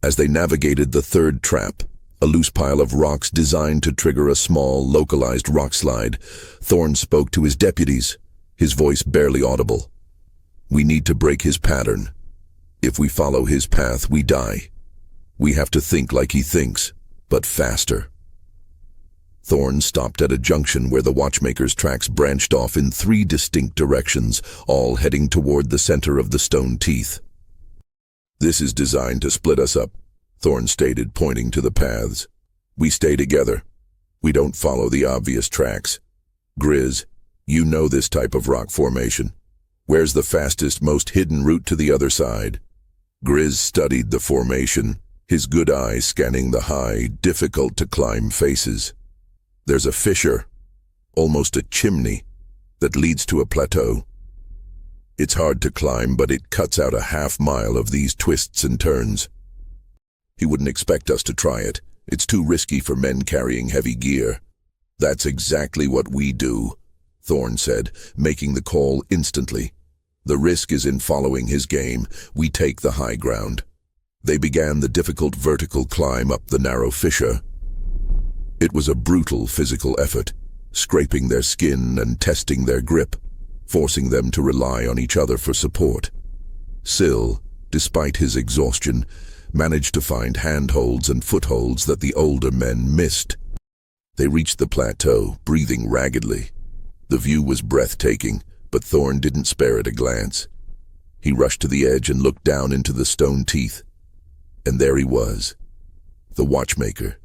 As they navigated the third trap, a loose pile of rocks designed to trigger a small, localized rock slide, Thorn spoke to his deputies, his voice barely audible. "We need to break his pattern. If we follow his path, we die. We have to think like he thinks, but faster." Thorn stopped at a junction where the watchmaker's tracks branched off in 3 distinct directions, all heading toward the center of the stone teeth. "This is designed to split us up," Thorn stated, pointing to the paths. "We stay together. We don't follow the obvious tracks. Grizz, you know this type of rock formation. Where's the fastest, most hidden route to the other side?" Grizz studied the formation, his good eye scanning the high, difficult-to-climb faces. "There's a fissure, almost a chimney, that leads to a plateau. It's hard to climb, but it cuts out a half-mile of these twists and turns. He wouldn't expect us to try it. It's too risky for men carrying heavy gear." "That's exactly what we do," Thorn said, making the call instantly. "The risk is in following his game. We take the high ground." They began the difficult vertical climb up the narrow fissure. It was a brutal physical effort, scraping their skin and testing their grip, forcing them to rely on each other for support. Syl, despite his exhaustion, managed to find handholds and footholds that the older men missed. They reached the plateau, breathing raggedly. The view was breathtaking, but Thorn didn't spare it a glance. He rushed to the edge and looked down into the stone teeth. And there he was, the watchmaker.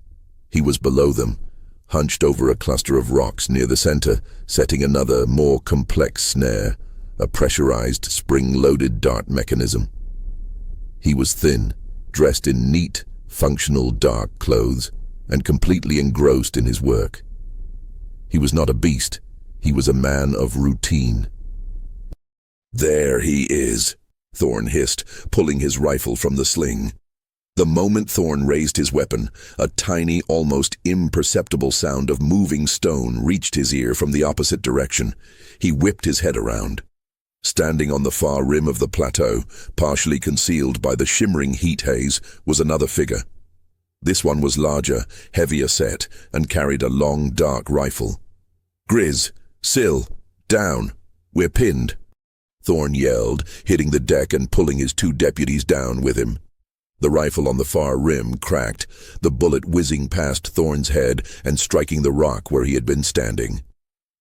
He was below them, hunched over a cluster of rocks near the center, setting another, more complex snare, a pressurized, spring-loaded dart mechanism. He was thin, dressed in neat, functional dark clothes, and completely engrossed in his work. He was not a beast. He was a man of routine. "There he is," Thorn hissed, pulling his rifle from the sling. The moment Thorn raised his weapon, a tiny, almost imperceptible sound of moving stone reached his ear from the opposite direction. He whipped his head around. Standing on the far rim of the plateau, partially concealed by the shimmering heat haze, was another figure. This one was larger, heavier set, and carried a long, dark rifle. "Grizz, Syl, down. We're pinned," Thorn yelled, hitting the deck and pulling his 2 deputies down with him. The rifle on the far rim cracked, the bullet whizzing past Thorn's head and striking the rock where he had been standing.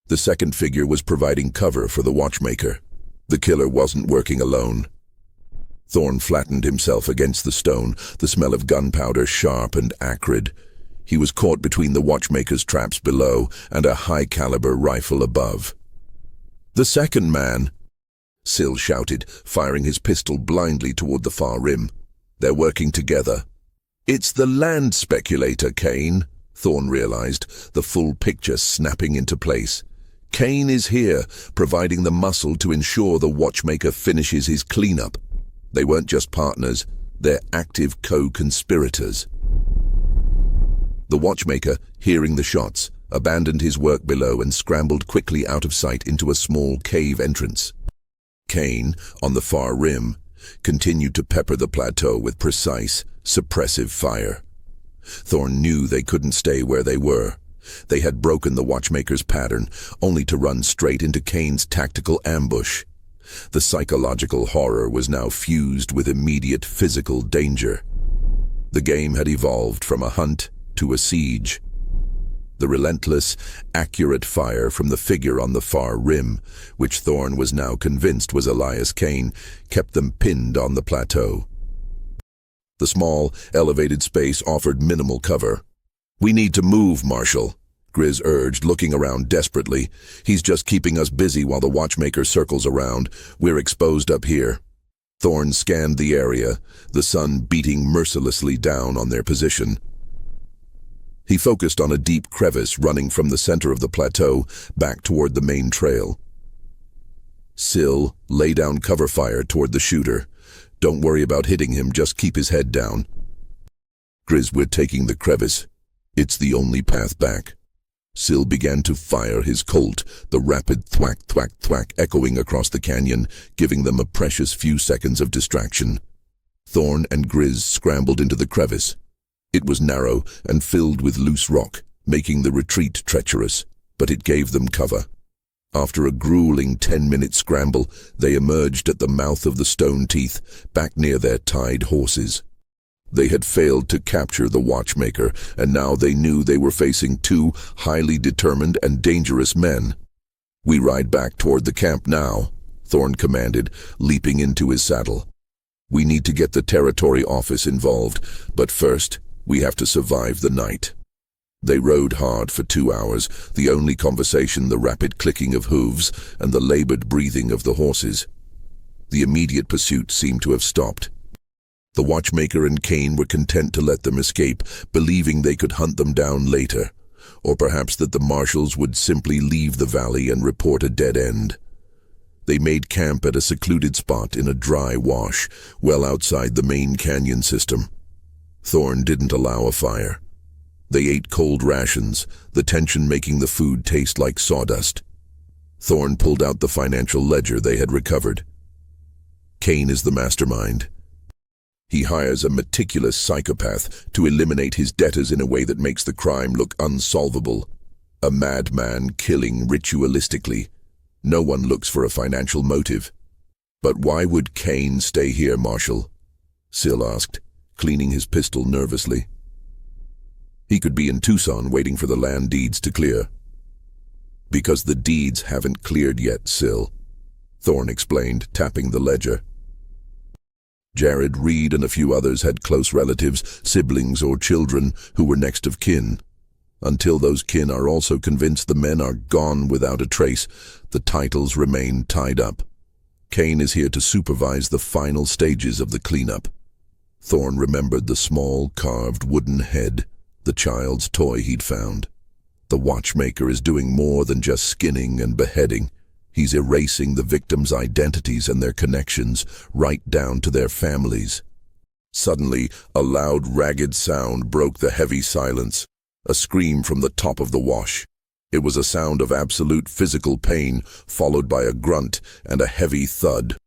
The second figure was providing cover for the watchmaker. The killer wasn't working alone. Thorn flattened himself against the stone, the smell of gunpowder sharp and acrid. He was caught between the watchmaker's traps below and a high-caliber rifle above. "The second man!" Syl shouted, firing his pistol blindly toward the far rim. "They're working together." "It's the land speculator, Kane," Thorn realized, the full picture snapping into place. "Kane is here, providing the muscle to ensure the watchmaker finishes his cleanup. They weren't just partners, they're active co-conspirators." The watchmaker, hearing the shots, abandoned his work below and scrambled quickly out of sight into a small cave entrance. Kane, on the far rim, continued to pepper the plateau with precise, suppressive fire. Thorn knew they couldn't stay where they were. They had broken the watchmaker's pattern, only to run straight into Kane's tactical ambush. The psychological horror was now fused with immediate physical danger. The game had evolved from a hunt to a siege. The relentless, accurate fire from the figure on the far rim, which Thorn was now convinced was Elias Kane, kept them pinned on the plateau. The small, elevated space offered minimal cover. "We need to move, Marshal," Grizz urged, looking around desperately. "He's just keeping us busy while the watchmaker circles around. We're exposed up here." Thorn scanned the area, the sun beating mercilessly down on their position. He focused on a deep crevice running from the center of the plateau back toward the main trail. "Syl, lay down cover fire toward the shooter. Don't worry about hitting him, just keep his head down." "Grizz, we're taking the crevice. It's the only path back." Sil began to fire his Colt, the rapid thwack, thwack, thwack echoing across the canyon, giving them a precious few seconds of distraction. Thorn and Grizz scrambled into the crevice. It was narrow and filled with loose rock, making the retreat treacherous, but it gave them cover. After a grueling 10-minute scramble, they emerged at the mouth of the stone teeth, back near their tied horses. They had failed to capture the watchmaker, and now they knew they were facing two highly determined and dangerous men. "We ride back toward the camp now," Thorn commanded, leaping into his saddle. "We need to get the territory office involved, but first, we have to survive the night." They rode hard for 2 hours, the only conversation the rapid clicking of hooves and the labored breathing of the horses. The immediate pursuit seemed to have stopped. The watchmaker and Kane were content to let them escape, believing they could hunt them down later, or perhaps that the marshals would simply leave the valley and report a dead end. They made camp at a secluded spot in a dry wash, well outside the main canyon system. Thorn didn't allow a fire. They ate cold rations, the tension making the food taste like sawdust. Thorn pulled out the financial ledger they had recovered. Kane is the mastermind. He hires a meticulous psychopath to eliminate his debtors in a way that makes the crime look unsolvable. A madman killing ritualistically. No one looks for a financial motive. "But why would Kane stay here, Marshal?" Sil asked, cleaning his pistol nervously. "He could be in Tucson waiting for the land deeds to clear." "Because the deeds haven't cleared yet, Sil," Thorn explained, tapping the ledger. Jared, Reed, and a few others had close relatives, siblings, or children who were next of kin. Until those kin are also convinced the men are gone without a trace, the titles remain tied up. Kane is here to supervise the final stages of the cleanup. Thorn remembered the small, carved wooden head, the child's toy he'd found. The watchmaker is doing more than just skinning and beheading. He's erasing the victims' identities and their connections, right down to their families. Suddenly, a loud, ragged sound broke the heavy silence, a scream from the top of the wash. It was a sound of absolute physical pain, followed by a grunt and a heavy thud.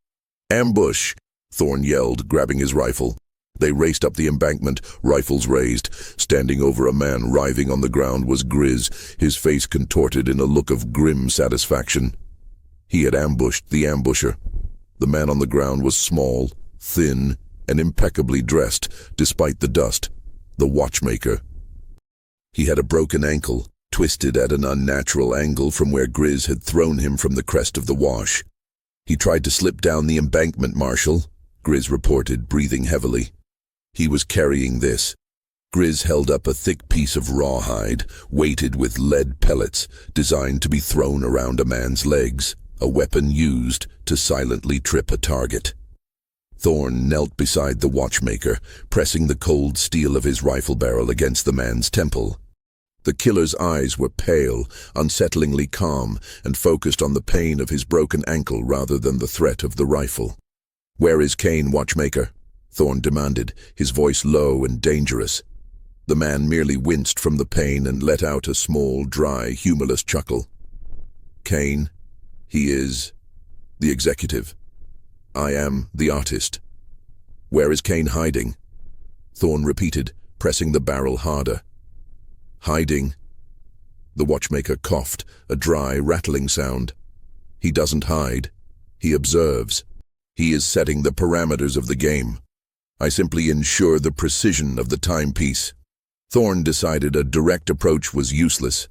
"Ambush!" Thorn yelled, grabbing his rifle. They raced up the embankment, rifles raised. Standing over a man writhing on the ground was Grizz, his face contorted in a look of grim satisfaction. He had ambushed the ambusher. The man on the ground was small, thin, and impeccably dressed, despite the dust. The watchmaker. He had a broken ankle, twisted at an unnatural angle from where Grizz had thrown him from the crest of the wash. "He tried to slip down the embankment, Marshal," Grizz reported, breathing heavily. "He was carrying this." Grizz held up a thick piece of rawhide, weighted with lead pellets, designed to be thrown around a man's legs, a weapon used to silently trip a target. Thorn knelt beside the watchmaker, pressing the cold steel of his rifle barrel against the man's temple. The killer's eyes were pale, unsettlingly calm, and focused on the pain of his broken ankle rather than the threat of the rifle. "Where is Kane, watchmaker?" Thorn demanded, his voice low and dangerous. The man merely winced from the pain and let out a small, dry, humorless chuckle. "Kane? He is the executive. I am the artist." "Where is Kane hiding?" Thorn repeated, pressing the barrel harder. "Hiding?" The watchmaker coughed, a dry, rattling sound. "He doesn't hide. He observes. He is setting the parameters of the game. I simply ensure the precision of the timepiece." Thorn decided a direct approach was useless.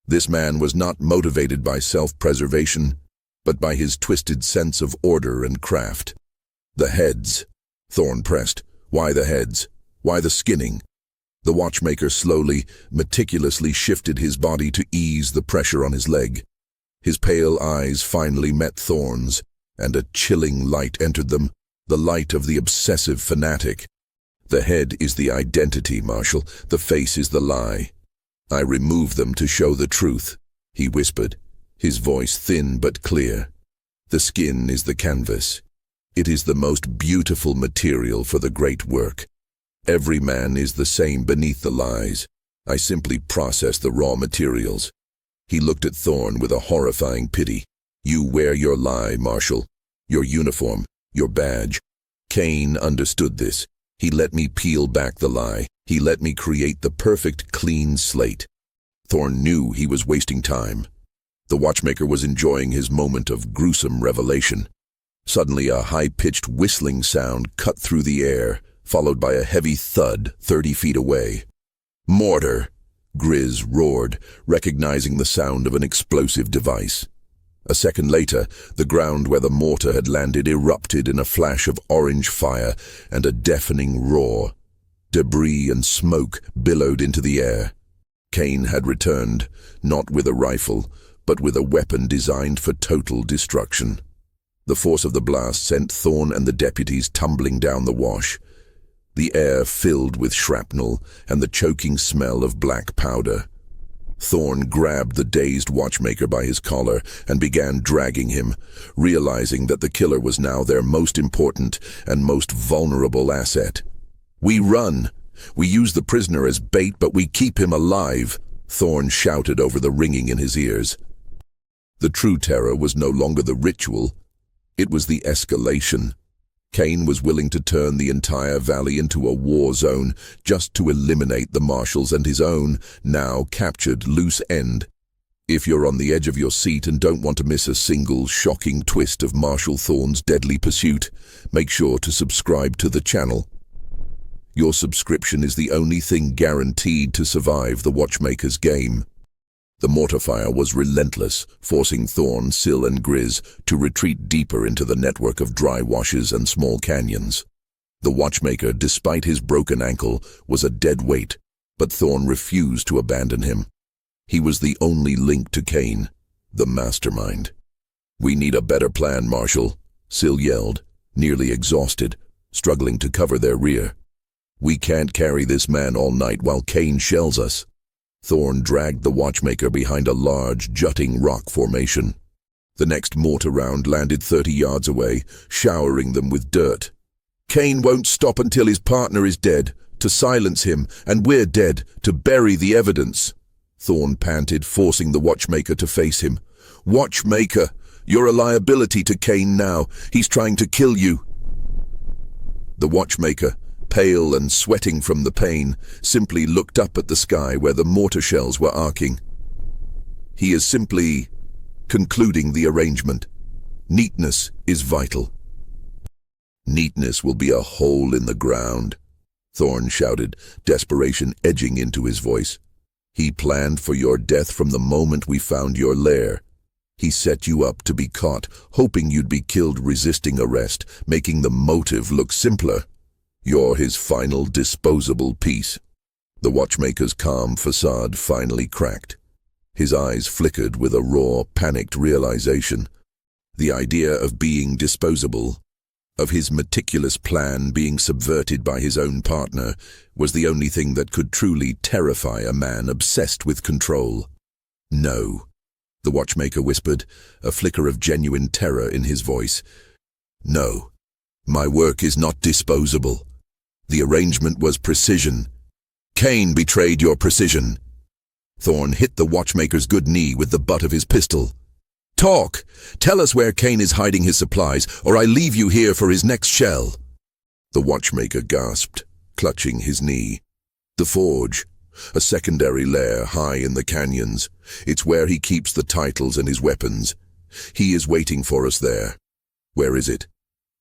This man was not motivated by self-preservation, but by his twisted sense of order and craft. "The heads," Thorn pressed. "Why the heads? Why the skinning?" The watchmaker slowly, meticulously shifted his body to ease the pressure on his leg. His pale eyes finally met Thorn's, and a chilling light entered them, the light of the obsessive fanatic. "The head is the identity, Marshal. The face is the lie. I remove them to show the truth," he whispered, his voice thin but clear. "The skin is the canvas. It is the most beautiful material for the great work. Every man is the same beneath the lies. I simply process the raw materials. He looked at Thorne with a horrifying pity. You wear your lie, Marshal. Your uniform, your badge. Kane understood this. He let me peel back the lie. He let me create the perfect, clean slate. Thorne knew he was wasting time. The watchmaker was enjoying his moment of gruesome revelation. Suddenly, a high-pitched whistling sound cut through the air, followed by a heavy thud 30 feet away. "Mortar!" Grizz roared, recognizing the sound of an explosive device. A second later, the ground where the mortar had landed erupted in a flash of orange fire and a deafening roar. Debris and smoke billowed into the air. Kane had returned, not with a rifle, but with a weapon designed for total destruction. The force of the blast sent Thorne and the deputies tumbling down the wash. The air filled with shrapnel and the choking smell of black powder. Thorne grabbed the dazed watchmaker by his collar and began dragging him, realizing that the killer was now their most important and most vulnerable asset. "We run. We use the prisoner as bait, but we keep him alive," Thorne shouted over the ringing in his ears. The true terror was no longer the ritual. It was the escalation. Kane was willing to turn the entire valley into a war zone just to eliminate the marshals and his own, now captured, loose end. If you're on the edge of your seat and don't want to miss a single shocking twist of Marshal Thorne's deadly pursuit, make sure to subscribe to the channel. Your subscription is the only thing guaranteed to survive the watchmaker's game. The mortar fire was relentless, forcing Thorne, Sil, and Grizz to retreat deeper into the network of dry washes and small canyons. The watchmaker, despite his broken ankle, was a dead weight, but Thorne refused to abandon him. He was the only link to Kane, the mastermind. "We need a better plan, Marshal," Sil yelled, nearly exhausted, struggling to cover their rear. "We can't carry this man all night while Kane shells us." Thorne dragged the watchmaker behind a large, jutting rock formation. The next mortar round landed 30 yards away, showering them with dirt. "Kane won't stop until his partner is dead, to silence him, and we're dead, to bury the evidence," Thorne panted, forcing the watchmaker to face him. "Watchmaker, you're a liability to Kane now. He's trying to kill you." The watchmaker, pale and sweating from the pain, simply looked up at the sky where the mortar shells were arcing. He is simply concluding the arrangement. Neatness is vital. "Neatness will be a hole in the ground," Thorne shouted, desperation edging into his voice. "He planned for your death from the moment we found your lair. He set you up to be caught, hoping you'd be killed resisting arrest, making the motive look simpler. You're his final disposable piece." The watchmaker's calm facade finally cracked. His eyes flickered with a raw, panicked realization. The idea of being disposable, of his meticulous plan being subverted by his own partner, was the only thing that could truly terrify a man obsessed with control. "No," the watchmaker whispered, a flicker of genuine terror in his voice. "No, my work is not disposable. The arrangement was precision. Kane betrayed your precision." Thorne hit the watchmaker's good knee with the butt of his pistol. "Talk! Tell us where Kane is hiding his supplies, or I leave you here for his next shell." The watchmaker gasped, clutching his knee. "The forge, a secondary lair high in the canyons. It's where he keeps the titles and his weapons. He is waiting for us there." "Where is it?"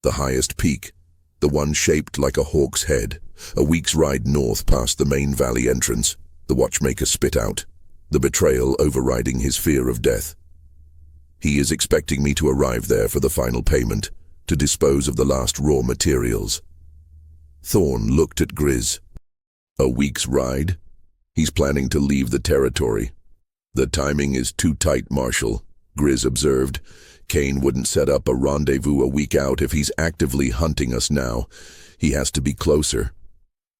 "The highest peak. The one shaped like a hawk's head, a week's ride north past the main valley entrance," the watchmaker spit out, the betrayal overriding his fear of death. "He is expecting me to arrive there for the final payment, to dispose of the last raw materials." Thorne looked at Grizz. "A week's ride? He's planning to leave the territory." "The timing is too tight, Marshal," Grizz observed. "Kane wouldn't set up a rendezvous a week out if he's actively hunting us now. He has to be closer."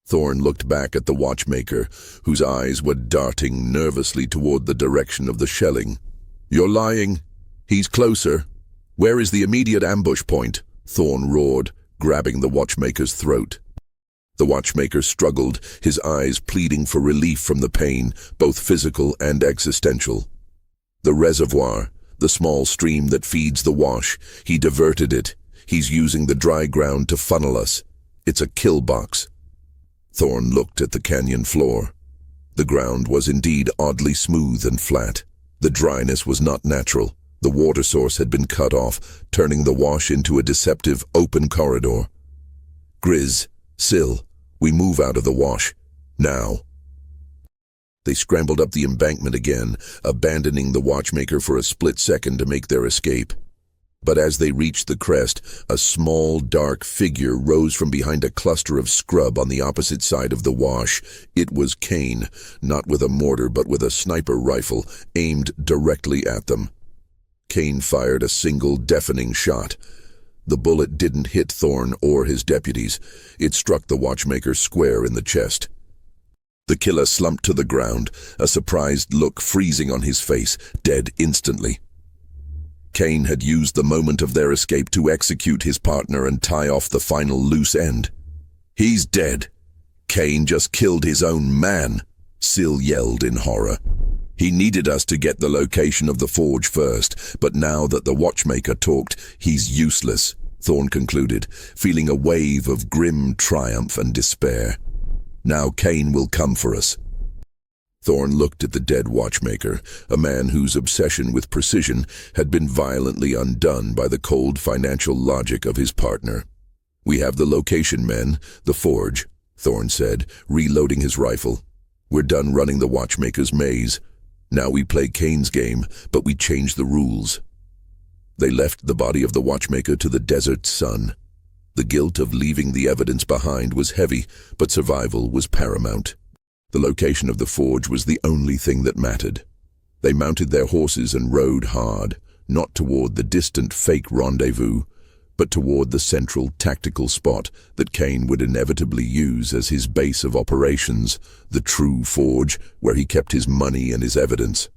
Thorne looked back at the watchmaker, whose eyes were darting nervously toward the direction of the shelling. "You're lying. He's closer. Where is the immediate ambush point?" Thorne roared, grabbing the watchmaker's throat. The watchmaker struggled, his eyes pleading for relief from the pain, both physical and existential. The reservoir, the small stream that feeds the wash, he diverted it. He's using the dry ground to funnel us. It's a kill box. Thorne looked at the canyon floor. The ground was indeed oddly smooth and flat. The dryness was not natural. The water source had been cut off, turning the wash into a deceptive open corridor. Grizz, Sil, we move out of the wash. Now. They scrambled up the embankment again, abandoning the watchmaker for a split second to make their escape. But as they reached the crest, a small, dark figure rose from behind a cluster of scrub on the opposite side of the wash. It was Kane, not with a mortar but with a sniper rifle, aimed directly at them. Kane fired a single deafening shot. The bullet didn't hit Thorne or his deputies. It struck the watchmaker square in the chest. The killer slumped to the ground, a surprised look freezing on his face, dead instantly. Kane had used the moment of their escape to execute his partner and tie off the final loose end. He's dead. Kane just killed his own man, Sil yelled in horror. He needed us to get the location of the forge first, but now that the watchmaker talked, he's useless, Thorne concluded, feeling a wave of grim triumph and despair. Now Kane will come for us. Thorne looked at the dead watchmaker, a man whose obsession with precision had been violently undone by the cold financial logic of his partner. We have the location, men, the forge, Thorne said, reloading his rifle. We're done running the watchmaker's maze. Now we play Kane's game, but we change the rules. They left the body of the watchmaker to the desert sun. The guilt of leaving the evidence behind was heavy, but survival was paramount. The location of the forge was the only thing that mattered. They mounted their horses and rode hard, not toward the distant fake rendezvous, but toward the central tactical spot that Kane would inevitably use as his base of operations, the true forge where he kept his money and his evidence.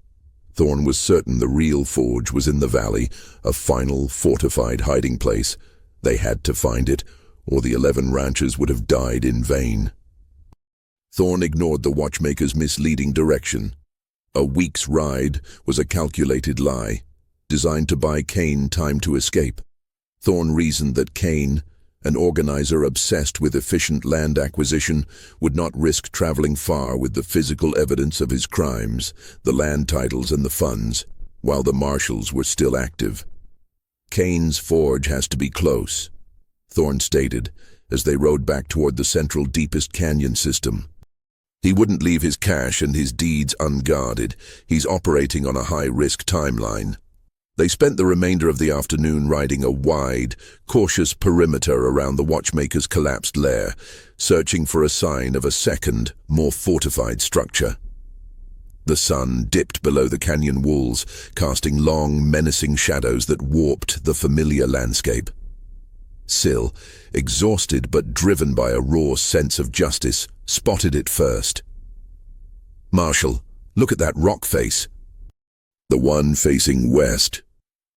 Thorne was certain the real forge was in the valley, a final fortified hiding place. They had to find it, or the 11 ranchers would have died in vain. Thorne ignored the watchmaker's misleading direction. A week's ride was a calculated lie, designed to buy Kane time to escape. Thorne reasoned that Kane, an organizer obsessed with efficient land acquisition, would not risk traveling far with the physical evidence of his crimes, the land titles and the funds, while the marshals were still active. Kane's forge has to be close, Thorne stated, as they rode back toward the central deepest canyon system. He wouldn't leave his cash and his deeds unguarded. He's operating on a high-risk timeline. They spent the remainder of the afternoon riding a wide, cautious perimeter around the watchmaker's collapsed lair, searching for a sign of a second, more fortified structure. The sun dipped below the canyon walls, casting long, menacing shadows that warped the familiar landscape. Sil, exhausted but driven by a raw sense of justice, spotted it first. "Marshal, look at that rock face." "The one facing west."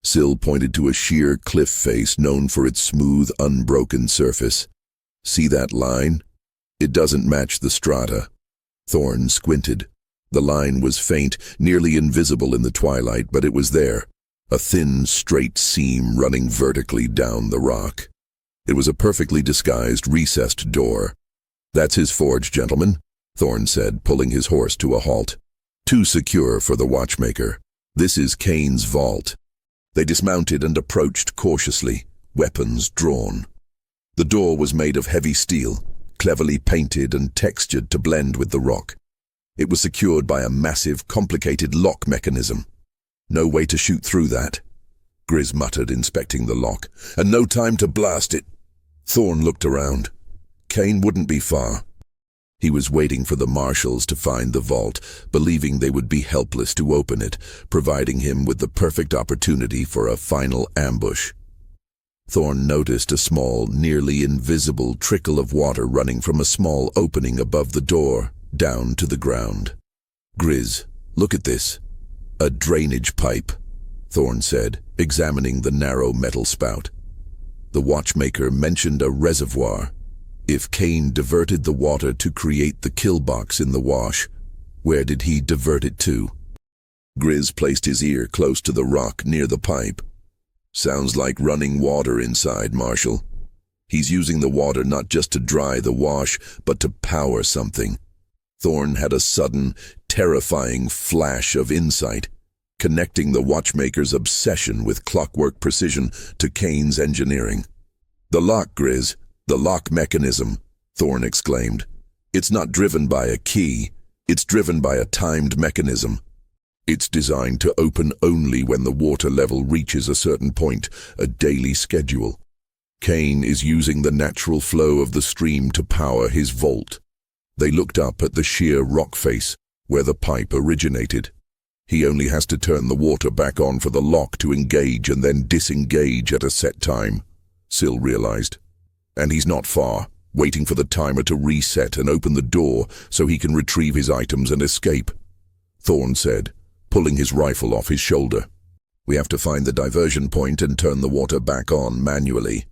Sil pointed to a sheer cliff face known for its smooth, unbroken surface. "See that line? It doesn't match the strata." Thorne squinted. The line was faint, nearly invisible in the twilight, but it was there, a thin, straight seam running vertically down the rock. It was a perfectly disguised, recessed door. "That's his forge, gentlemen," Thorne said, pulling his horse to a halt. "Too secure for the watchmaker. This is Kane's vault." They dismounted and approached cautiously, weapons drawn. The door was made of heavy steel, cleverly painted and textured to blend with the rock. It was secured by a massive, complicated lock mechanism. "No way to shoot through that," Grizz muttered, inspecting the lock. "And no time to blast it." Thorne looked around. Kane wouldn't be far. He was waiting for the marshals to find the vault, believing they would be helpless to open it, providing him with the perfect opportunity for a final ambush. Thorne noticed a small, nearly invisible trickle of water running from a small opening above the door, down to the ground. "Grizz, look at this." "A drainage pipe," Thorne said, examining the narrow metal spout. The watchmaker mentioned a reservoir. If Kane diverted the water to create the kill box in the wash, where did he divert it to? Grizz placed his ear close to the rock near the pipe. Sounds like running water inside, Marshal. He's using the water not just to dry the wash, but to power something. Thorne had a sudden, terrifying flash of insight, connecting the watchmaker's obsession with clockwork precision to Kane's engineering. "The lock, Grizz, the lock mechanism," Thorne exclaimed. "It's not driven by a key, it's driven by a timed mechanism. It's designed to open only when the water level reaches a certain point, a daily schedule. Kane is using the natural flow of the stream to power his vault." They looked up at the sheer rock face, where the pipe originated. He only has to turn the water back on for the lock to engage and then disengage at a set time, Syl realized. And he's not far, waiting for the timer to reset and open the door so he can retrieve his items and escape. Thorne said, pulling his rifle off his shoulder. "We have to find the diversion point and turn the water back on manually.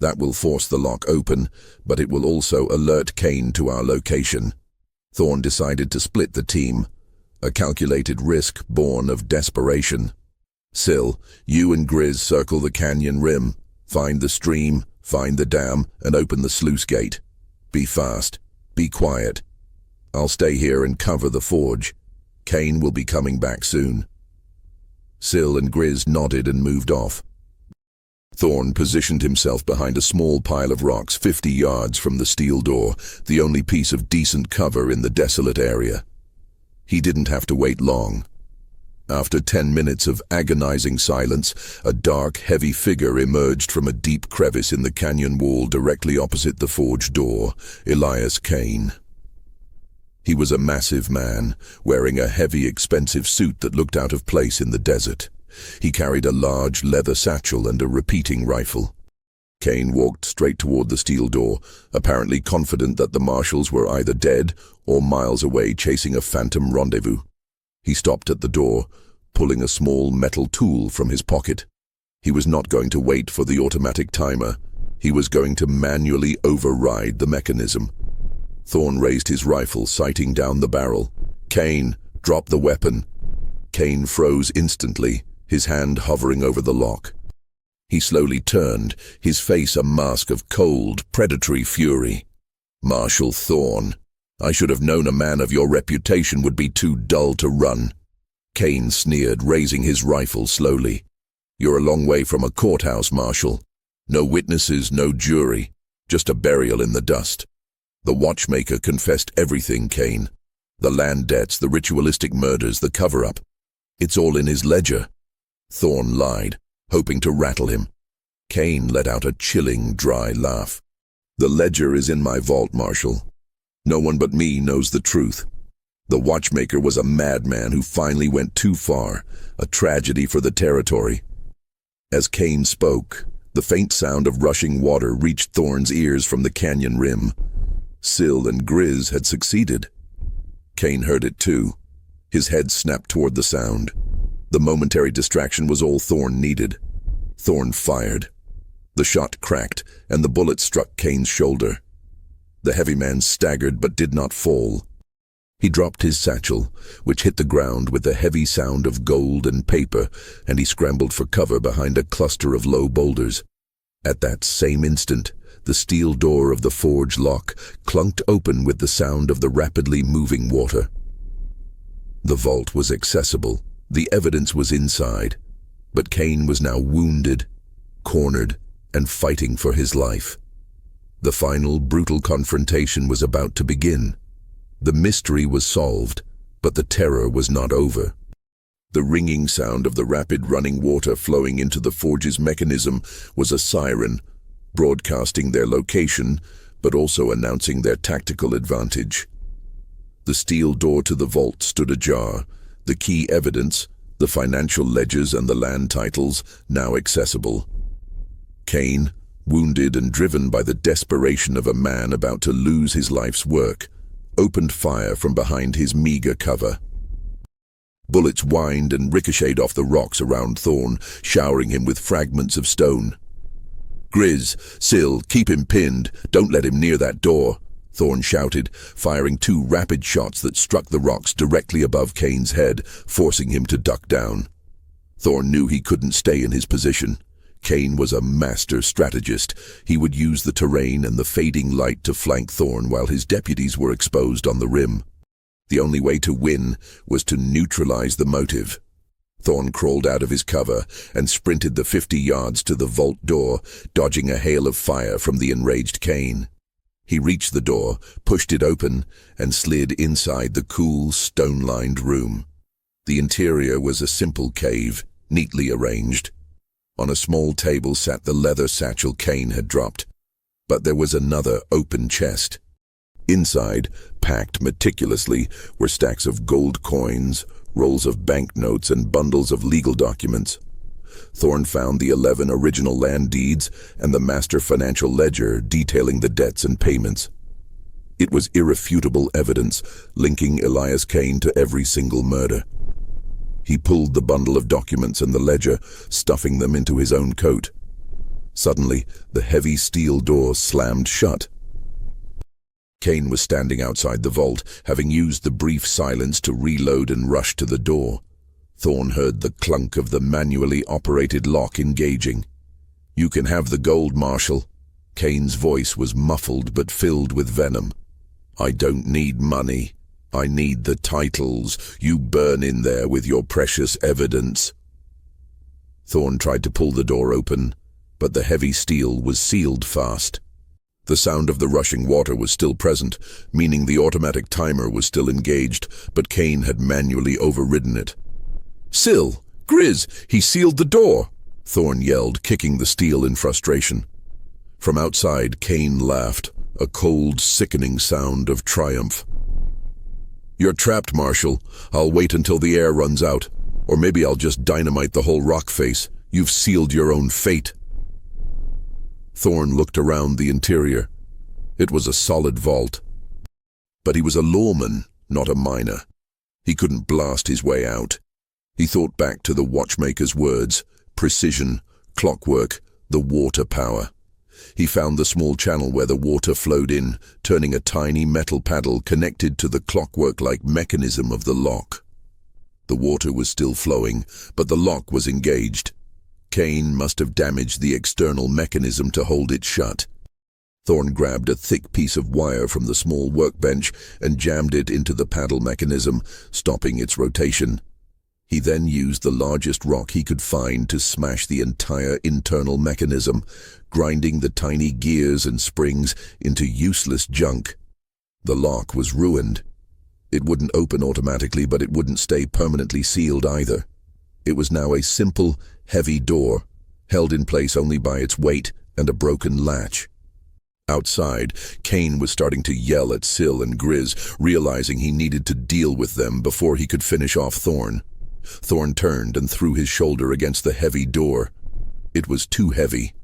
That will force the lock open, but it will also alert Kane to our location." Thorne decided to split the team, a calculated risk born of desperation. "Syl, you and Grizz circle the canyon rim, find the stream, find the dam, and open the sluice gate. Be fast, be quiet. I'll stay here and cover the forge. Kane will be coming back soon." Syl and Grizz nodded and moved off. Thorne positioned himself behind a small pile of rocks 50 yards from the steel door, the only piece of decent cover in the desolate area. He didn't have to wait long. After 10 minutes of agonizing silence, a dark, heavy figure emerged from a deep crevice in the canyon wall directly opposite the forge door, Elias Kane. He was a massive man, wearing a heavy, expensive suit that looked out of place in the desert. He carried a large leather satchel and a repeating rifle. Kane walked straight toward the steel door, apparently confident that the marshals were either dead or miles away chasing a phantom rendezvous. He stopped at the door, pulling a small metal tool from his pocket. He was not going to wait for the automatic timer. He was going to manually override the mechanism. Thorne raised his rifle, sighting down the barrel. "Kane, drop the weapon." Kane froze instantly, his hand hovering over the lock. He slowly turned, his face a mask of cold, predatory fury. "Marshal Thorne, I should have known a man of your reputation would be too dull to run." Kane sneered, raising his rifle slowly. "You're a long way from a courthouse, Marshal. No witnesses, no jury, just a burial in the dust. The watchmaker confessed everything, Kane. The land debts, the ritualistic murders, the cover-up. It's all in his ledger." Thorne lied, hoping to rattle him. Kane let out a chilling, dry laugh. "The ledger is in my vault, Marshal. No one but me knows the truth. The watchmaker was a madman who finally went too far, a tragedy for the territory." As Kane spoke, the faint sound of rushing water reached Thorne's ears from the canyon rim. Syl and Grizz had succeeded. Kane heard it too. His head snapped toward the sound. The momentary distraction was all Thorne needed. Thorne fired. The shot cracked, and the bullet struck Kane's shoulder. The heavy man staggered but did not fall. He dropped his satchel, which hit the ground with a heavy sound of gold and paper, and he scrambled for cover behind a cluster of low boulders. At that same instant, the steel door of the forge lock clunked open with the sound of the rapidly moving water. The vault was accessible. The evidence was inside. But Kane was now wounded, cornered, and fighting for his life. The final, brutal confrontation was about to begin. The mystery was solved, but the terror was not over. The ringing sound of the rapid running water flowing into the forge's mechanism was a siren, broadcasting their location, but also announcing their tactical advantage. The steel door to the vault stood ajar, the key evidence, the financial ledgers and the land titles, now accessible. Kane, wounded and driven by the desperation of a man about to lose his life's work, opened fire from behind his meager cover. Bullets whined and ricocheted off the rocks around Thorne, showering him with fragments of stone. "Grizz, Syl, keep him pinned. Don't let him near that door," Thorn shouted, firing two rapid shots that struck the rocks directly above Kane's head, forcing him to duck down. Thorn knew he couldn't stay in his position. Kane was a master strategist. He would use the terrain and the fading light to flank Thorn while his deputies were exposed on the rim. The only way to win was to neutralize the motive. Thorn crawled out of his cover and sprinted the 50 yards to the vault door, dodging a hail of fire from the enraged Kane. He reached the door, pushed it open, and slid inside the cool, stone-lined room. The interior was a simple cave, neatly arranged. On a small table sat the leather satchel Kane had dropped, but there was another open chest. Inside, packed meticulously, were stacks of gold coins, rolls of banknotes, and bundles of legal documents. Thorn found the 11 original land deeds and the master financial ledger detailing the debts and payments. It was irrefutable evidence linking Elias Kane to every single murder. He pulled the bundle of documents and the ledger, stuffing them into his own coat. Suddenly, the heavy steel door slammed shut. Kane was standing outside the vault, having used the brief silence to reload and rush to the door. Thorn heard the clunk of the manually operated lock engaging. "You can have the gold, Marshal." Kane's voice was muffled but filled with venom. "I don't need money. I need the titles. You burn in there with your precious evidence." Thorn tried to pull the door open, but the heavy steel was sealed fast. The sound of the rushing water was still present, meaning the automatic timer was still engaged, but Kane had manually overridden it. "Syl, Grizz, he sealed the door!" Thorn yelled, kicking the steel in frustration. From outside, Kane laughed, a cold, sickening sound of triumph. "You're trapped, Marshal. I'll wait until the air runs out. Or maybe I'll just dynamite the whole rock face. You've sealed your own fate." Thorn looked around the interior. It was a solid vault. But he was a lawman, not a miner. He couldn't blast his way out. He thought back to the watchmaker's words: precision, clockwork, the water power. He found the small channel where the water flowed in, turning a tiny metal paddle connected to the clockwork-like mechanism of the lock. The water was still flowing, but the lock was engaged. Kane must have damaged the external mechanism to hold it shut. Thorn grabbed a thick piece of wire from the small workbench and jammed it into the paddle mechanism, stopping its rotation. He then used the largest rock he could find to smash the entire internal mechanism, grinding the tiny gears and springs into useless junk. The lock was ruined. It wouldn't open automatically, but it wouldn't stay permanently sealed either. It was now a simple, heavy door, held in place only by its weight and a broken latch. Outside, Kane was starting to yell at Syl and Grizz, realizing he needed to deal with them before he could finish off Thorn. Thorn turned and threw his shoulder against the heavy door. It was too heavy.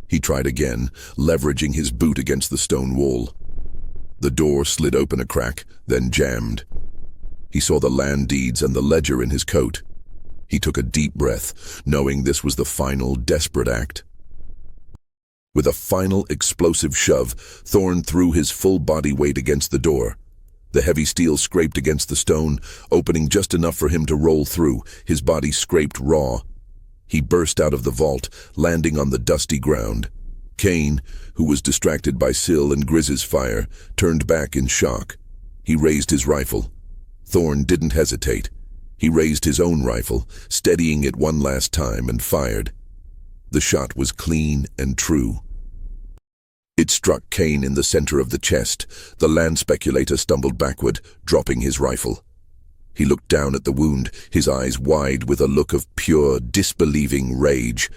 He tried again, leveraging his boot against the stone wall. The door slid open a crack, then jammed. He saw the land deeds and the ledger in his coat. He took a deep breath, knowing this was the final, desperate act. With a final explosive shove, Thorn threw his full body weight against the door. The heavy steel scraped against the stone, opening just enough for him to roll through, his body scraped raw. He burst out of the vault, landing on the dusty ground. Kane, who was distracted by Syl and Grizz's fire, turned back in shock. He raised his rifle. Thorn didn't hesitate. He raised his own rifle, steadying it one last time, and fired. The shot was clean and true. It struck Kane in the center of the chest. The land speculator stumbled backward, dropping his rifle. He looked down at the wound, his eyes wide with a look of pure, disbelieving rage.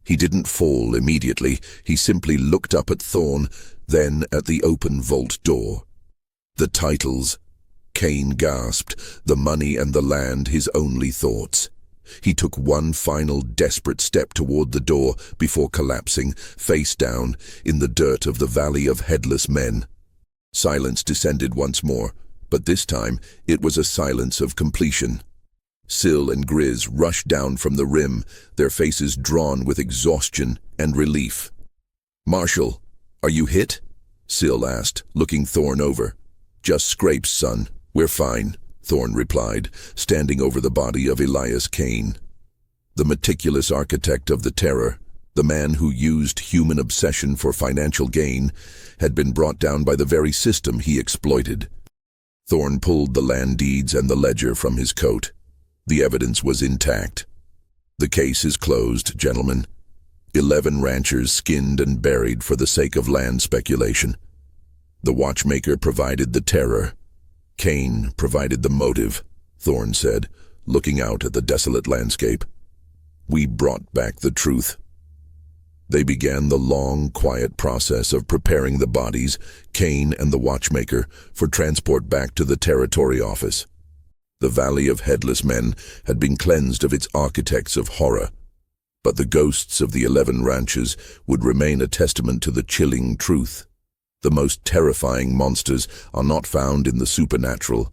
He didn't fall immediately. He simply looked up at Thorn, then at the open vault door. The titles. Kane gasped, the money and the land his only thoughts. He took one final desperate step toward the door before collapsing, face down, in the dirt of the valley of headless men. Silence descended once more, but this time it was a silence of completion. Syl and Grizz rushed down from the rim, their faces drawn with exhaustion and relief. "Marshal, are you hit?" Syl asked, looking Thorne over. "Just scrapes, son. We're fine," Thorne replied, standing over the body of Elias Kane. The meticulous architect of the terror, the man who used human obsession for financial gain, had been brought down by the very system he exploited. Thorne pulled the land deeds and the ledger from his coat. The evidence was intact. "The case is closed, gentlemen. 11 ranchers skinned and buried for the sake of land speculation. The watchmaker provided the terror. Kane provided the motive," Thorne said, looking out at the desolate landscape. "We brought back the truth." They began the long, quiet process of preparing the bodies, Kane and the watchmaker, for transport back to the territory office. The Valley of Headless Men had been cleansed of its architects of horror, but the ghosts of the 11 ranches would remain a testament to the chilling truth. The most terrifying monsters are not found in the supernatural,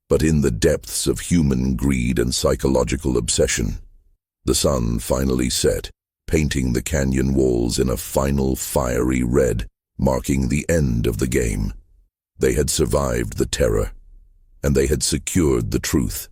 but in the depths of human greed and psychological obsession. The sun finally set, painting the canyon walls in a final fiery red, marking the end of the game. They had survived the terror, and they had secured the truth.